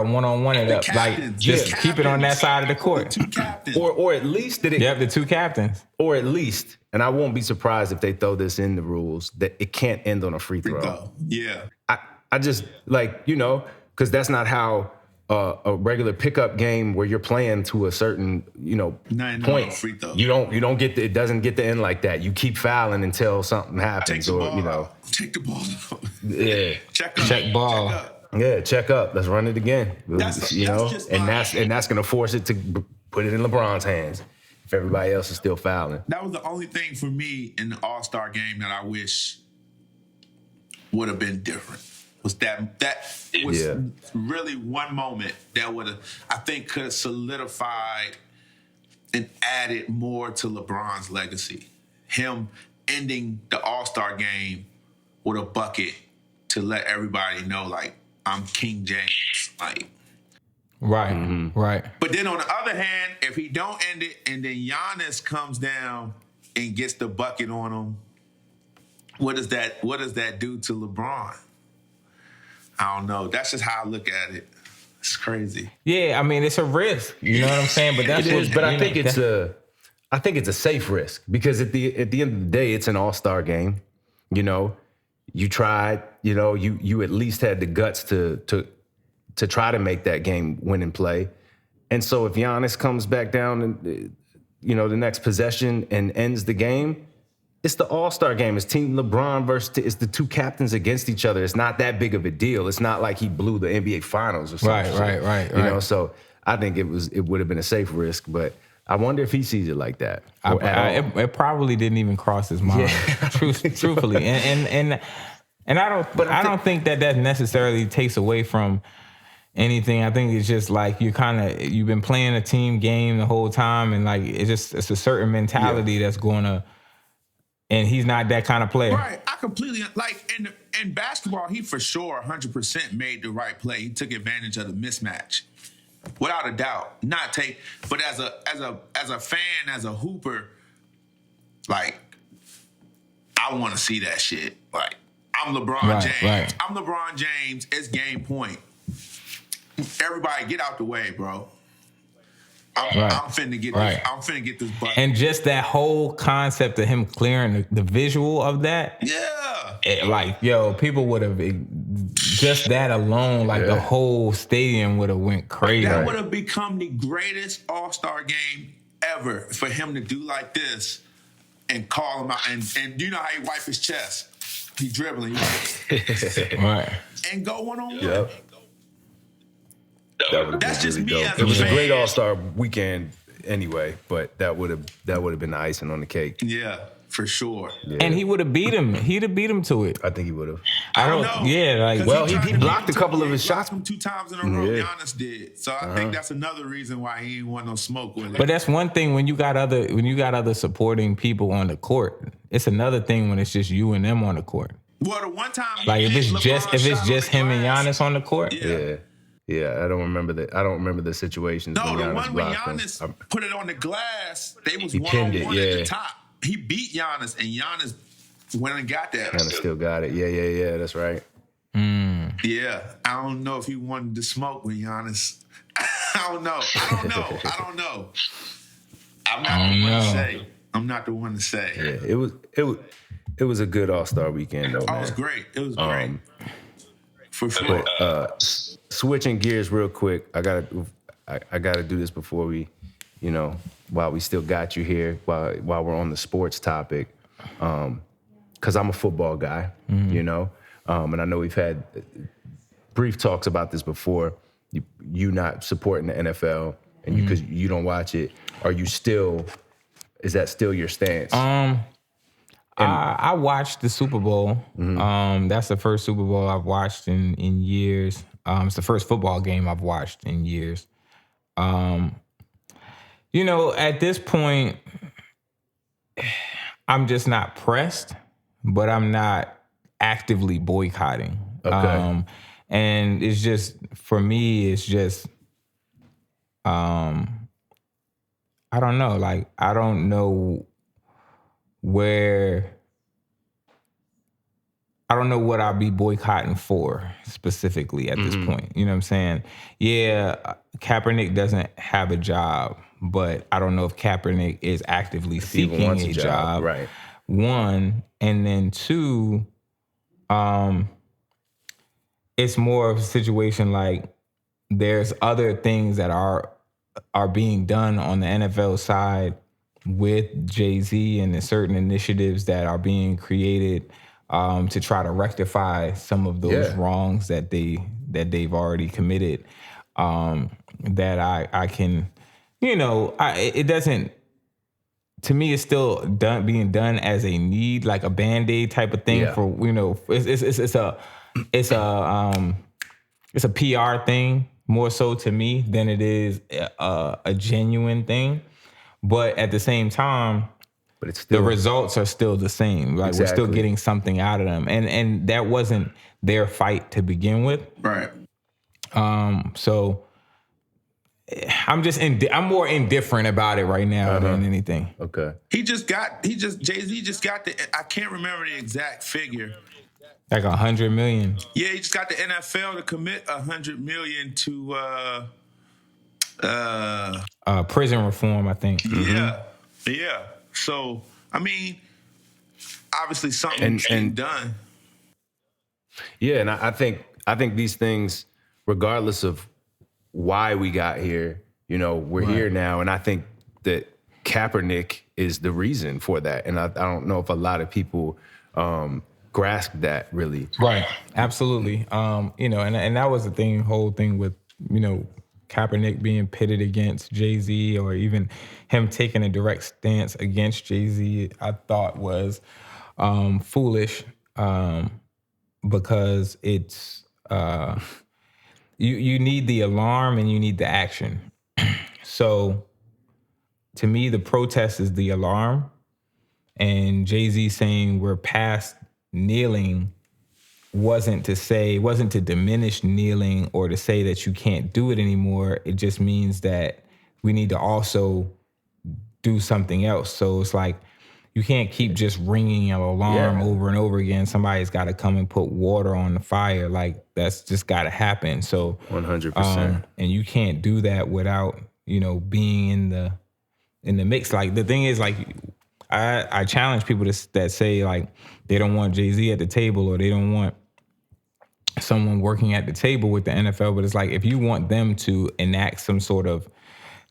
one-on-one it up. Like just keep it on that side of the court. Two captains. Or at least did it. You have the two captains. Or at least, and I won't be surprised if they throw this in the rules, that it can't end on a free throw. Yeah. I just because that's not how a regular pickup game where you're playing to a certain point. Free throw. You don't get it doesn't get to end like that. You keep fouling until something happens, Take the ball out. Take the ball out. Yeah. Check ball. Check up. Yeah, check up. Let's run it again. That's just that's gonna force it to put it in LeBron's hands if everybody else is still fouling. That was the only thing for me in the All-Star game that I wish would have been different. Was that was really one moment that could have solidified and added more to LeBron's legacy. Him ending the All-Star game with a bucket to let everybody know, like, I'm King James. Like, right. But then on the other hand, if he don't end it and then Giannis comes down and gets the bucket on him, what does that do to LeBron? I don't know. That's just how I look at it. It's crazy. Yeah, I mean, it's a risk. You know what I'm saying? But that's it is. But I think it's a safe risk because at the end of the day, it's an all-star game. You tried. You at least had the guts to try to make that game winning play. And so if Giannis comes back down and the next possession and ends the game, it's the All-Star game. It's Team LeBron versus it's the two captains against each other. It's not that big of a deal. It's not like he blew the NBA Finals or something. Right. So I think it would have been a safe risk, but I wonder if he sees it like that. It probably didn't even cross his mind, truthfully. And I don't think that necessarily takes away from anything. I think it's just like you've been playing a team game the whole time, and like it's a certain mentality that's going to. And he's not that kind of player. Right. I completely in basketball, he for sure 100% made the right play. He took advantage of the mismatch. Without a doubt. But as a fan, as a hooper, like, I want to see that shit. Like, I'm LeBron James. Right. I'm LeBron James. It's game point. Everybody get out the way, bro. I'm finna get this. I'm finna get this bucket. And just that whole concept of him clearing the visual of that. Yeah. People would have just that alone. Like the whole stadium would have went crazy. That would have become the greatest All-Star game ever for him to do like this and call him out. And you know how he wipe his chest? He dribbling. Right. And go one-on-one. Yep. That's just me as a fan. It was a great All-Star weekend anyway, but that would have been the icing on the cake. Yeah, for sure. Yeah. And he would have beat him. He'd have beat him to it. I think he would have. I don't know. Yeah, he blocked a couple of his shots. Him 2 times in a row. Giannis did. So I think that's another reason why he didn't want no smoke with it. But that's one thing when you got other supporting people on the court. It's another thing when it's just you and them on the court. Well, the one time like if it's just him and Giannis on the court. Yeah, I don't remember the situations. No, when the one when Giannis Giannis put it on the glass, they was one-on-one at the top. He beat Giannis, and Giannis went and got that. Giannis still got it. Yeah, that's right. Yeah, I don't know if he wanted to smoke with Giannis. I don't know. I'm not the one to say. Yeah, it was a good All-Star weekend though. It was great. It was great. For sure. But, switching gears real quick, I gotta do this before we, while we still got you here, while we're on the sports topic, because I'm a football guy, and I know we've had brief talks about this before. You not supporting the NFL, and because you don't watch it, is that still your stance? I watched the Super Bowl. That's the first Super Bowl I've watched in years. It's the first football game I've watched in years. At this point, I'm just not pressed, but I'm not actively boycotting. Okay. And it's just, for me, it's just, I don't know. Like, I don't know where I don't know what I'll be boycotting for specifically at this point. You know what I'm saying? Yeah, Kaepernick doesn't have a job, but I don't know if Kaepernick is actively If he even seeking wants a job. right? One, and then two, it's more of a situation like there's other things that are being done on the NFL side with Jay-Z and the certain initiatives that are being created to try to rectify some of those wrongs that they've already committed. That I can, it doesn't. To me, it's still being done as a need, like a Band-Aid type of thing for it's a PR thing more so to me than it is a genuine thing. But at the same time, But it's still the results are still the same. Like we're still getting something out of them, and that wasn't their fight to begin with. Right. So I'm more indifferent about it right now than anything. okay. Jay-Z just got I can't remember the exact figure. Like 100 million. Yeah, he just got the NFL to commit 100 million to Prison reform, I think. Yeah. So I mean, obviously something's getting done. Yeah, and I think these things, regardless of why we got here, we're here now, and I think that Kaepernick is the reason for that, and I don't know if a lot of people grasp that really. Right, absolutely. And that was the whole thing with Kaepernick being pitted against Jay-Z, or even him taking a direct stance against Jay-Z, I thought was foolish because it's you need the alarm and you need the action. So to me, the protest is the alarm, and Jay-Z saying we're past kneeling wasn't to diminish kneeling or to say that you can't do it anymore. It just means that we need to also do something else. So it's like you can't keep just ringing an alarm over and over again. Somebody's got to come and put water on the fire. Like that's just got to happen. So 100%. And you can't do that without being in the mix. Like the thing is, like I challenge people that say like they don't want Jay-Z at the table or they don't want someone working at the table with the NFL, but it's like if you want them to enact some sort of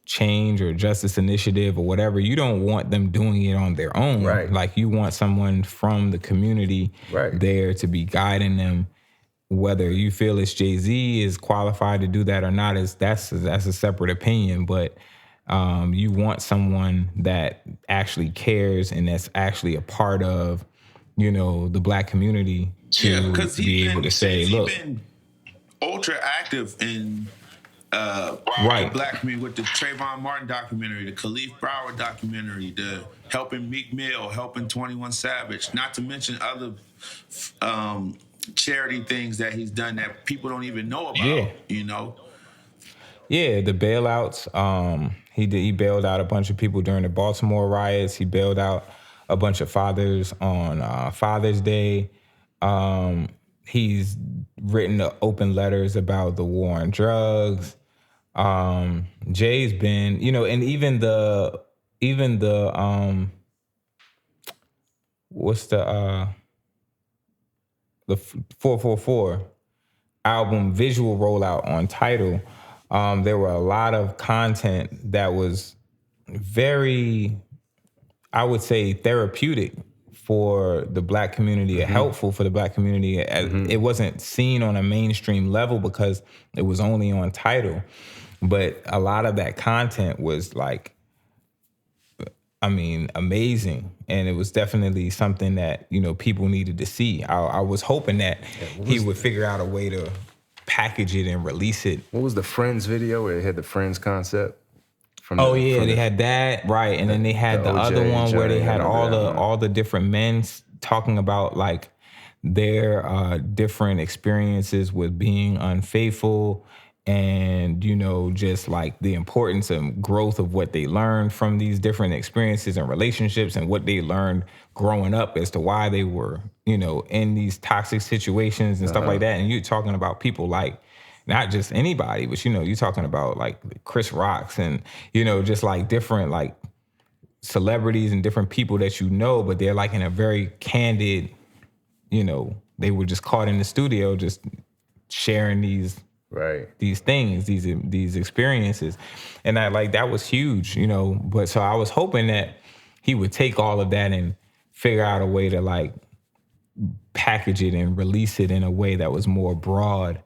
change or justice initiative or whatever, you don't want them doing it on their own. Right. Like you want someone from the community there to be guiding them. Whether you feel it's Jay-Z is qualified to do that or not, that's a separate opinion. But you want someone that actually cares and that's actually a part of, the Black community to be able to say, look, he's been ultra active in the Black community with the Trayvon Martin documentary, the Khalif Broward documentary, the helping Meek Mill, helping 21 Savage, not to mention other charity things that he's done that people don't even know about. Yeah, the bailouts. He bailed out a bunch of people during the Baltimore riots. He bailed out a bunch of fathers on Father's Day. He's written open letters about the war on drugs. Jay's been, and even the what's the 444 album visual rollout on Tidal. There were a lot of content that was very, I would say, therapeutic for the Black community, helpful for the Black community. It wasn't seen on a mainstream level because it was only on Tidal. But a lot of that content was like, amazing. And it was definitely something that, people needed to see. I was hoping that he would figure out a way to package it and release it. What was the Friends video where it had the Friends concept? They had that, right. And then they had the other one where they had all the different men talking about like their different experiences with being unfaithful and just like the importance and growth of what they learned from these different experiences and relationships, and what they learned growing up as to why they were in these toxic situations and stuff like that. And you're talking about people like not just anybody, but you're talking about like Chris Rocks and just like different like celebrities and different people that but they're like in a very candid, they were just caught in the studio just sharing these things, these experiences. And that was huge, but so I was hoping that he would take all of that and figure out a way to like package it and release it in a way that was more broad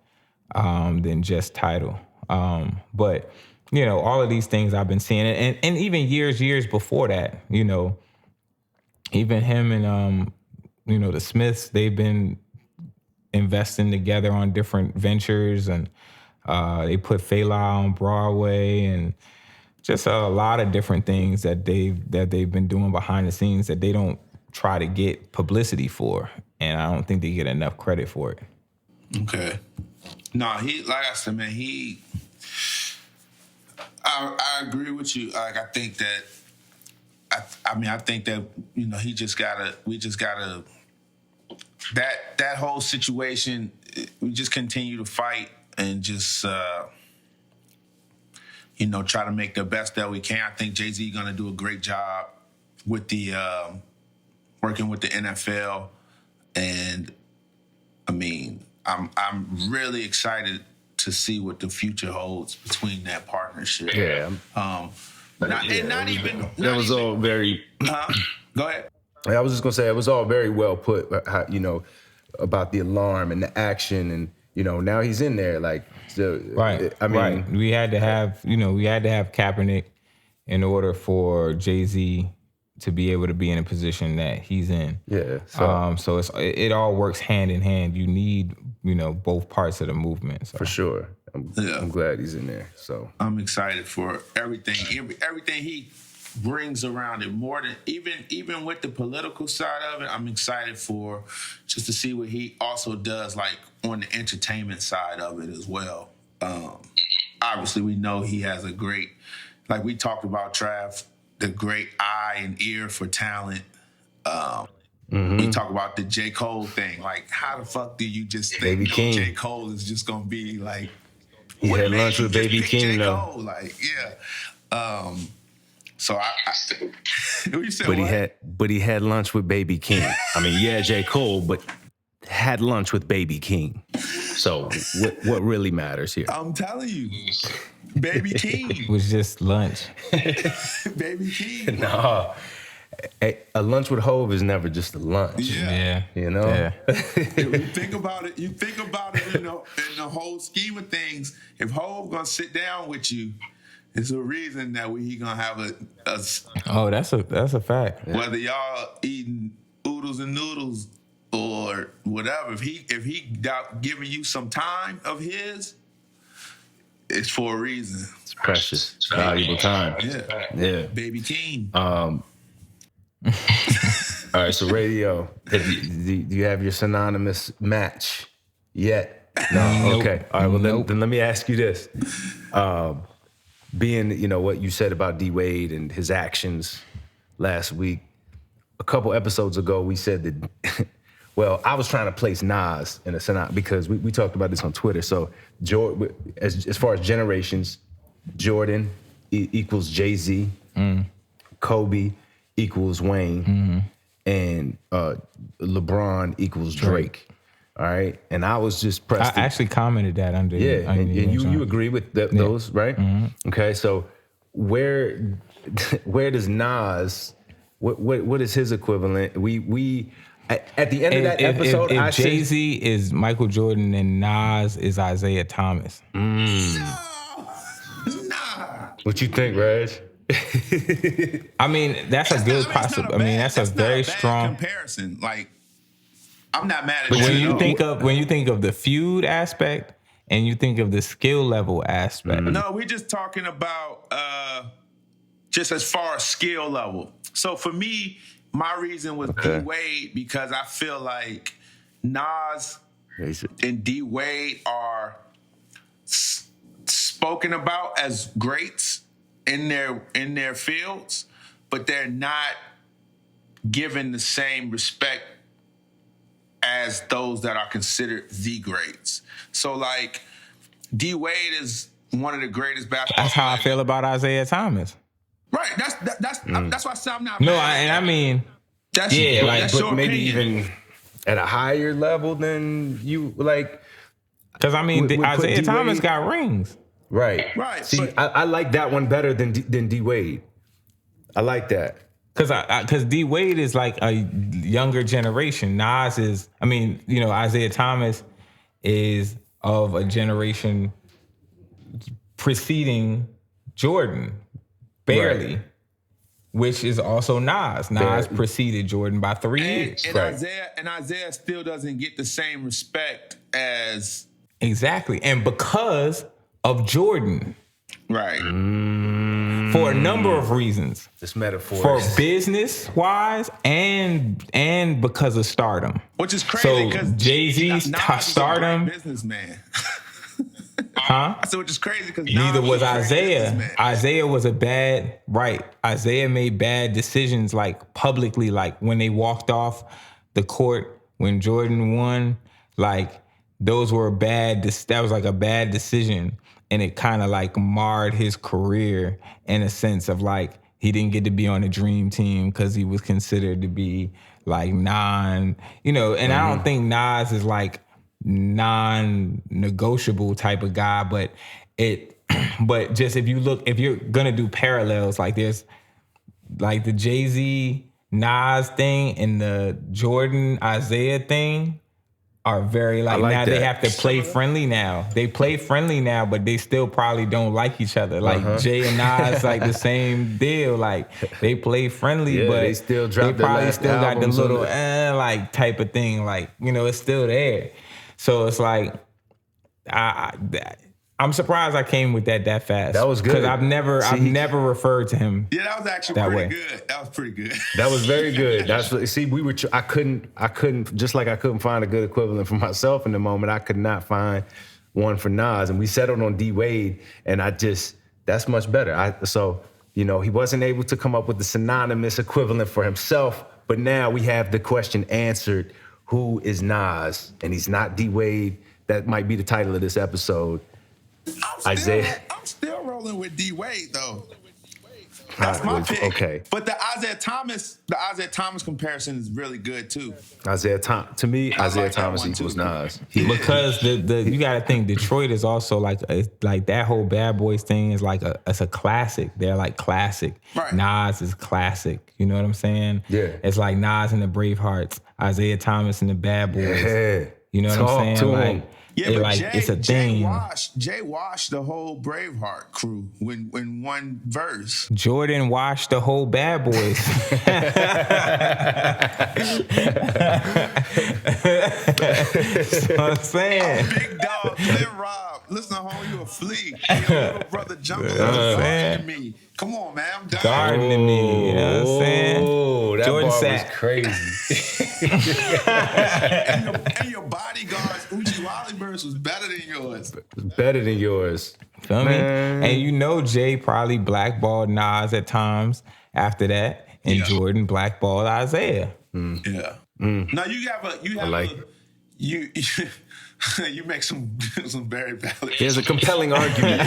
than just title. But all of these things I've been seeing, and even years before that, even him and the Smiths, they've been investing together on different ventures, and they put Fela on Broadway, and just a lot of different things that they've been doing behind the scenes that they don't try to get publicity for, and I don't think they get enough credit for it. Okay. No, he, like I said, man, I agree with you. Like, I think that, I think that, we just gotta, that whole situation, we just continue to fight and just, try to make the best that we can. I think Jay-Z gonna do a great job with the, working with the NFL. And I mean, I'm really excited to see what the future holds between that partnership. Yeah. That was all very. Go ahead. I was just gonna say it was all very well put. About the alarm and the action, and now he's in there. Like, so, right. I mean, we had to have Kaepernick in order for Jay-Z to be able to be in a position that he's in. Yeah. So it all works hand in hand. You need both parts of the movement. So. For sure. I'm glad he's in there. So I'm excited for everything he brings around it. More than even with the political side of it, I'm excited for just to see what he also does, like on the entertainment side of it as well. Obviously, we know he has a great, like we talked about, Trav, the great eye and ear for talent. We talk about the J. Cole thing. Like, how the fuck do you just think J. Cole is just gonna be like? He had lunch with Baby King, though. Like, yeah. So I you said but he had lunch with Baby King. I mean, yeah, J. Cole, but had lunch with Baby King. So what really matters here? I'm telling you, Baby King. It was just lunch. Baby King. No. A lunch with Hove is never just a lunch. Yeah. Yeah. If you think about it, in the whole scheme of things, if Hove gonna sit down with you, it's a reason that he gonna have a oh, that's a fact. Whether y'all eating oodles and noodles or whatever, if he giving you some time of his, it's for a reason. It's precious. It's valuable time. Yeah. Baby King. All right, so radio. Do you have your synonymous match yet? No. Nope. Okay. All right. Well, then let me ask you this: being, what you said about D Wade and his actions last week, a couple episodes ago, we said that. Well, I was trying to place Nas in a synonymous because we talked about this on Twitter. So, as far as generations, Jordan equals Jay-Z, Kobe equals Wayne, and LeBron equals Drake. All right, and I was just pressed. I actually commented that under. Yeah, and you agree with those, right? Mm-hmm. Okay, so where does Nas? What is his equivalent? We at the end of that episode, if Jay-Z is Michael Jordan and Nas is Isaiah Thomas. Nah. What you think, Reg? I mean, that's a good possibility. I mean, that's a very strong comparison. Like, I'm not mad at but you. when you think of the feud aspect and you think of the skill level aspect. No, we're just talking about just as far as skill level. So for me, my reason was D Wade because I feel like Nas and D Wade are spoken about as greats in their fields, but they're not given the same respect as those that are considered the greats. So like D Wade is one of the greatest basketball. That's how I feel about Isaiah Thomas. Right. That's why I say I'm not. No, mad. I mean, that's yeah, like, that's but your maybe opinion. even at a higher level than you like. because I mean, would put Isaiah D-Wade- Thomas got rings. Right. Right, See, but- I like that one better than D Wade. I like that. Because D Wade is like a younger generation. Nas is, I mean, Isaiah Thomas is of a generation preceding Jordan, barely, Right. which is also Nas. Nas Barely. preceded Jordan by 3 years. And Isaiah still doesn't get the same respect as Exactly. And because of Jordan, right. for a number of reasons. This metaphor. For business wise and because of stardom. Which is crazy So because Jay-Z's stardom. businessman. Huh? I said, which is crazy because Neither was Isaiah. Isaiah was Isaiah made bad decisions, like publicly, like when they walked off the court when Jordan won, like those were that was like a bad decision. And it kind of like marred his career in a sense of like, he didn't get to be on the dream team because he was considered to be like and I don't think Nas is like non-negotiable type of guy, but just if you're gonna do parallels, like there's like the Jay-Z Nas thing and the Jordan Isaiah thing are very like now that. they have to play friendly now. They play friendly now, but they still probably don't like each other. Like Jay and Nas like the same deal. Like they play friendly, Yeah, but they still drop their probably last still got the albums on little the- like type of thing. Like, it's still there. So it's like I'm surprised I came with that fast. That was good. Because I've never referred to him. Yeah, that was actually That pretty way. good. That was pretty good. That was very good. That's what, see, I couldn't, just like I couldn't find a good equivalent for myself in the moment, I could not find one for Nas. And we settled on D Wade, and that's much better. He wasn't able to come up with the synonymous equivalent for himself, but now we have the question answered. Who is Nas? And he's not D Wade. That might be the title of this episode. I'm Isaiah. still rolling with D Wade though. That's my pick. Okay. But the Isaiah Thomas comparison is really good too. Isaiah Thomas that Thomas one, equals too. Nas. Because the you got to think Detroit is also like that whole Bad Boys thing is like it's a classic. They're like classic. Right. Nas is classic. You know what I'm saying? Yeah. It's like Nas and the Bravehearts, Isaiah Thomas and the Bad Boys. Yeah. You know what Talk I'm to saying? him. Like, Yeah, but like it's a thing. Jay washed the whole Braveheart crew when one verse. Jordan washed the whole Bad Boys. That's what I'm saying. Big dog, Clint Rob. Listen, homie, you a flea. Your little brother Jungle is guarding me. Come on, man. I'm done. Gardening me. You know what I'm saying? Oh, that Jordan bar sat. was crazy. And your bodyguard's Uchi Wally verse was better than yours. Better than yours. Feel me? Man. And Jay probably blackballed Nas at times after that, and Yeah. Jordan blackballed Isaiah. Yeah. Now you make some very valid. There's a compelling argument.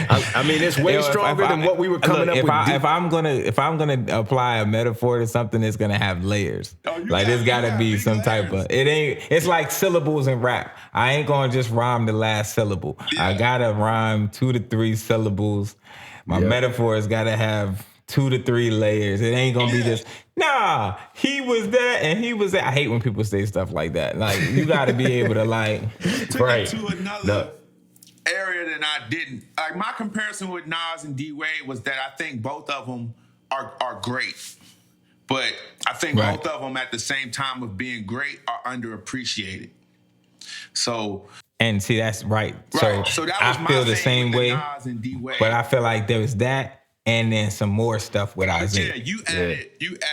I mean, it's way stronger than what we were coming up with. If I'm gonna apply a metaphor to something, it's gonna have layers. Oh, you Like there's gotta gotta be big some type layers. of. It's like syllables in rap. I ain't gonna just rhyme the last syllable. I gotta rhyme 2 to 3 syllables. My metaphors gotta have 2 to 3 layers. It ain't gonna be just, nah, he was that and he was that. I hate when people say stuff like that. Like, you gotta be able to like, Right. To another area that I didn't. Like my comparison with Nas and D Wade was that I think both of them are great. But I think Right. both of them at the same time of being great are underappreciated. So and see, that's right. right. So that was I my feel the thing same with way, Nas and D Wade. but I feel like there was that and then some more stuff with Isaiah. Yeah, you added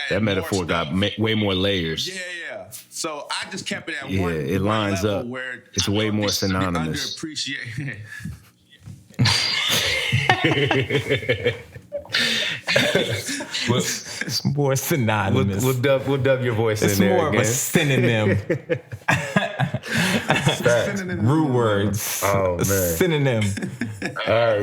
That more metaphor got stuff. way more layers. Yeah. So I just kept it at Yeah, one. it one lines level up. Where It's I way thought more this should be synonymous. Underappreciated. It's more synonymous. We'll dub your voice It's in there more again. of a synonym. Root words. Oh, man. Synonym. All right,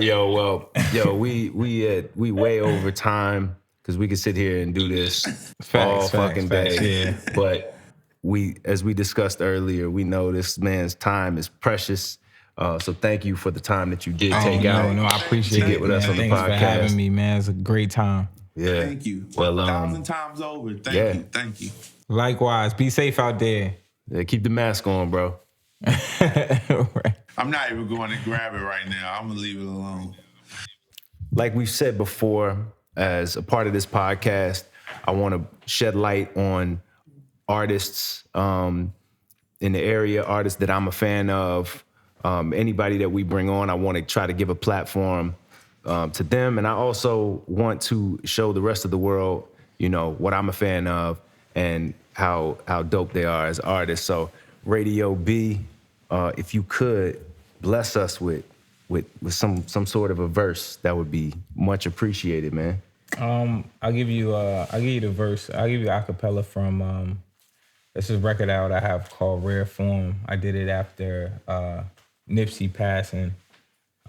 we way over time because we could sit here and do this all fucking day. Yeah. But as we discussed earlier, we know this man's time is precious. So thank you for the time that you did take out. No, I appreciate to it. get with us on the Thanks podcast. for having me, man. It's a great time. Yeah. Thank you. Well, 1,000 times over. Thank you. Likewise. Be safe out there. Yeah, keep the mask on, bro. Right. I'm not even going to grab it right now. I'm going to leave it alone. Like we've said before, as a part of this podcast, I want to shed light on artists in the area, artists that I'm a fan of. Anybody that we bring on, I want to try to give a platform to them. And I also want to show the rest of the world, what I'm a fan of and how dope they are as artists. So Radio B, if you could bless us with some sort of a verse, that would be much appreciated, man. I'll give you the verse. I'll give you a cappella from this is a record out I have called Rare Form. I did it after Nipsey passing.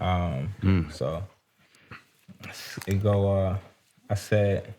So it go, I said,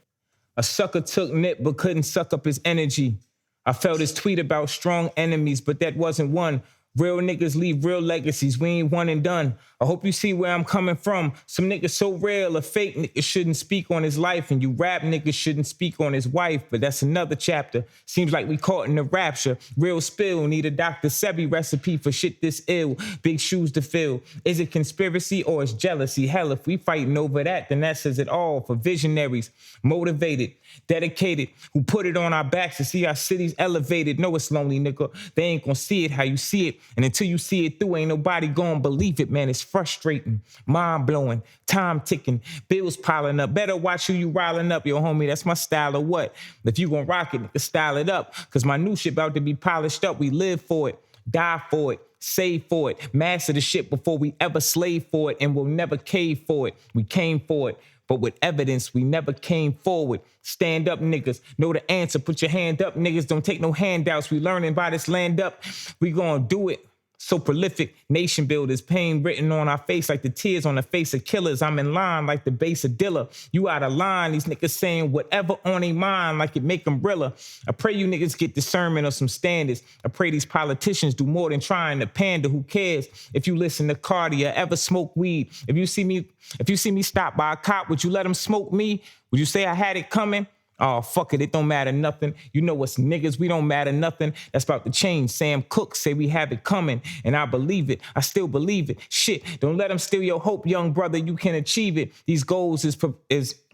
a sucker took Nip but couldn't suck up his energy. I felt his tweet about strong enemies, but that wasn't one. Real niggas leave real legacies. We ain't one and done. I hope you see where I'm coming from. Some niggas so real, a fake nigga shouldn't speak on his life, and you rap niggas shouldn't speak on his wife, but that's another chapter. Seems like we caught in the rapture. Real spill, need a Dr. Sebi recipe for shit this ill. Big shoes to fill. Is it conspiracy or is jealousy? Hell, if we fighting over that, then that says it all for visionaries. Motivated, dedicated, who put it on our backs to see our cities elevated. No, it's lonely, nigga. They ain't gonna see it how you see it. And until you see it through, ain't nobody gonna believe it, man. It's frustrating, mind-blowing, time ticking, bills piling up. Better watch who you riling up, yo, homie. That's my style of what? If you gonna rock it, nigga, style it up. Cause my new shit about to be polished up. We live for it, die for it, save for it, master the shit before we ever slave for it, and we'll never cave for it. We came for it. But with evidence, we never came forward. Stand up, niggas. Know the answer. Put your hand up, niggas. Don't take no handouts. We learning by this land up. We gonna do it. So prolific, nation builders, pain written on our face like the tears on the face of killers. I'm in line like the base of Dilla. You out of line, these niggas saying whatever on their mind like it make them realer. I pray you niggas get discernment or some standards. I pray these politicians do more than trying to pander. Who cares if you listen to Cardi or ever smoke weed? If you see me stop by a cop, would you let him smoke me? Would you say I had it coming? Oh, fuck it don't matter nothing. You know us niggas, we don't matter nothing. That's about to change. Sam Cooke say we have it coming, and I believe it. I still believe it. Shit, don't let them steal your hope, young brother. You can achieve it. These goals is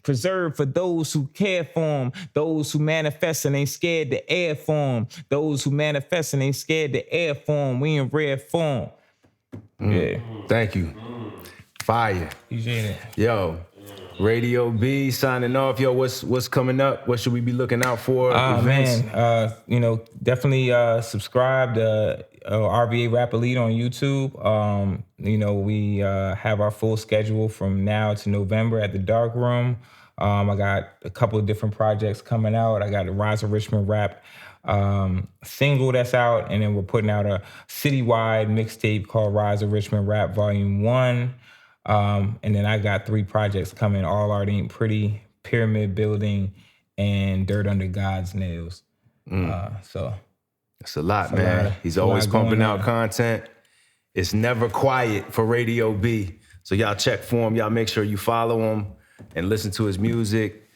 preserved for those who care for them, those who manifest and ain't scared to air for them, those who manifest and ain't scared to air for them. We in rare form. Yeah. Thank you. Fire. Appreciate it. Yo, Radio B signing off. Yo, what's coming up? What should we be looking out for? Events? Man, definitely subscribe to RVA Rap Elite on YouTube. We have our full schedule from now to November at the Dark Room. I got a couple of different projects coming out. I got the Rise of Richmond Rap single that's out, and then we're putting out a citywide mixtape called Rise of Richmond Rap Volume 1. And then I got 3 projects coming: All Art Ain't Pretty, Pyramid Building, and Dirt Under God's Nails. So it's a lot, man. He's always pumping out content. It's never quiet for Radio B. So y'all check for him. Y'all make sure you follow him and listen to his music.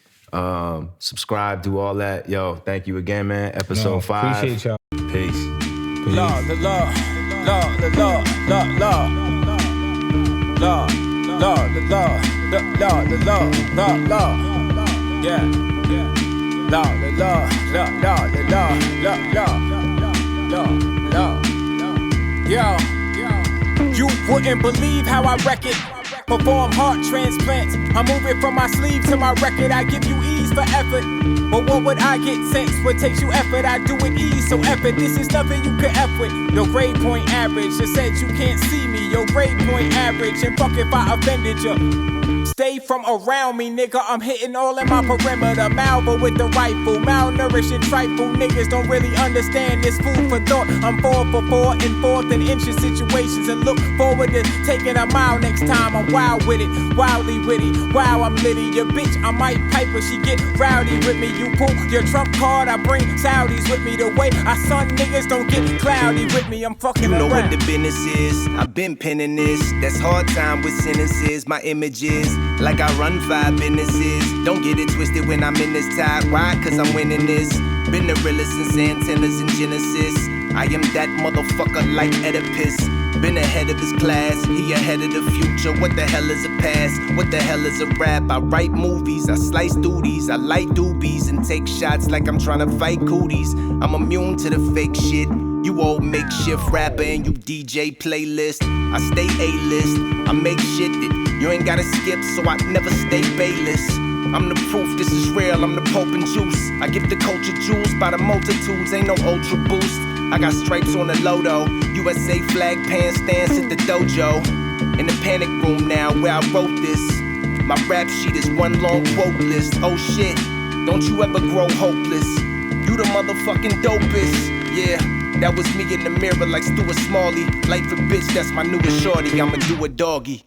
Subscribe, do all that. Yo, thank you again, man. Episode 5. Appreciate y'all. Peace. Law. Yo, you wouldn't believe how I wreck it. Perform heart transplants. I'm moving from my sleeve to my record. I give you ease for effort. But what would I get sense? What takes you effort? I do it ease, so effort. This is nothing you can F with. Your grade point average. Just said you can't see me. Your grade point average. And fuck if I offended you. Stay from around me, nigga. I'm hitting all in my perimeter. Malva with the rifle, malnourished and trifle. Niggas don't really understand this food for thought. I'm 4 for 4 and 4th and inches situations and look forward to taking a mile next time. I'm wild with it, wildly witty. Wow, I'm litty. Your bitch, I might pipe her. She get rowdy with me. You pull your trump card, I bring Saudis with me. The way I son niggas don't get cloudy with me. I'm fucking You know around. what the business is. I've been penning this. That's hard time with sentences. My image is like I run 5 businesses. Don't get it twisted when I'm in this tide. Why? Cause I'm winning this. Been the realest since antennas and Genesis. I am that motherfucker like Oedipus. Been ahead of his class, he ahead of the future. What the hell is a past? What the hell is a rap? I write movies, I slice duties, I light doobies and take shots like I'm trying to fight cooties. I'm immune to the fake shit. You old makeshift rapper and you DJ playlist. I stay A-list, I make shit that you ain't gotta skip, so I never stay bayless. I'm the proof this is real, I'm the Pope and juice. I give the culture jewels by the multitudes, ain't no ultra boost. I got stripes on the lodo, USA flag pants stance at the dojo. In the panic room now where I wrote this. My rap sheet is one long quote list. Oh shit, don't you ever grow hopeless. You the motherfucking dopest, yeah. That was me in the mirror like Stuart Smalley. Life a bitch, that's my newest shorty, I'ma do a doggy.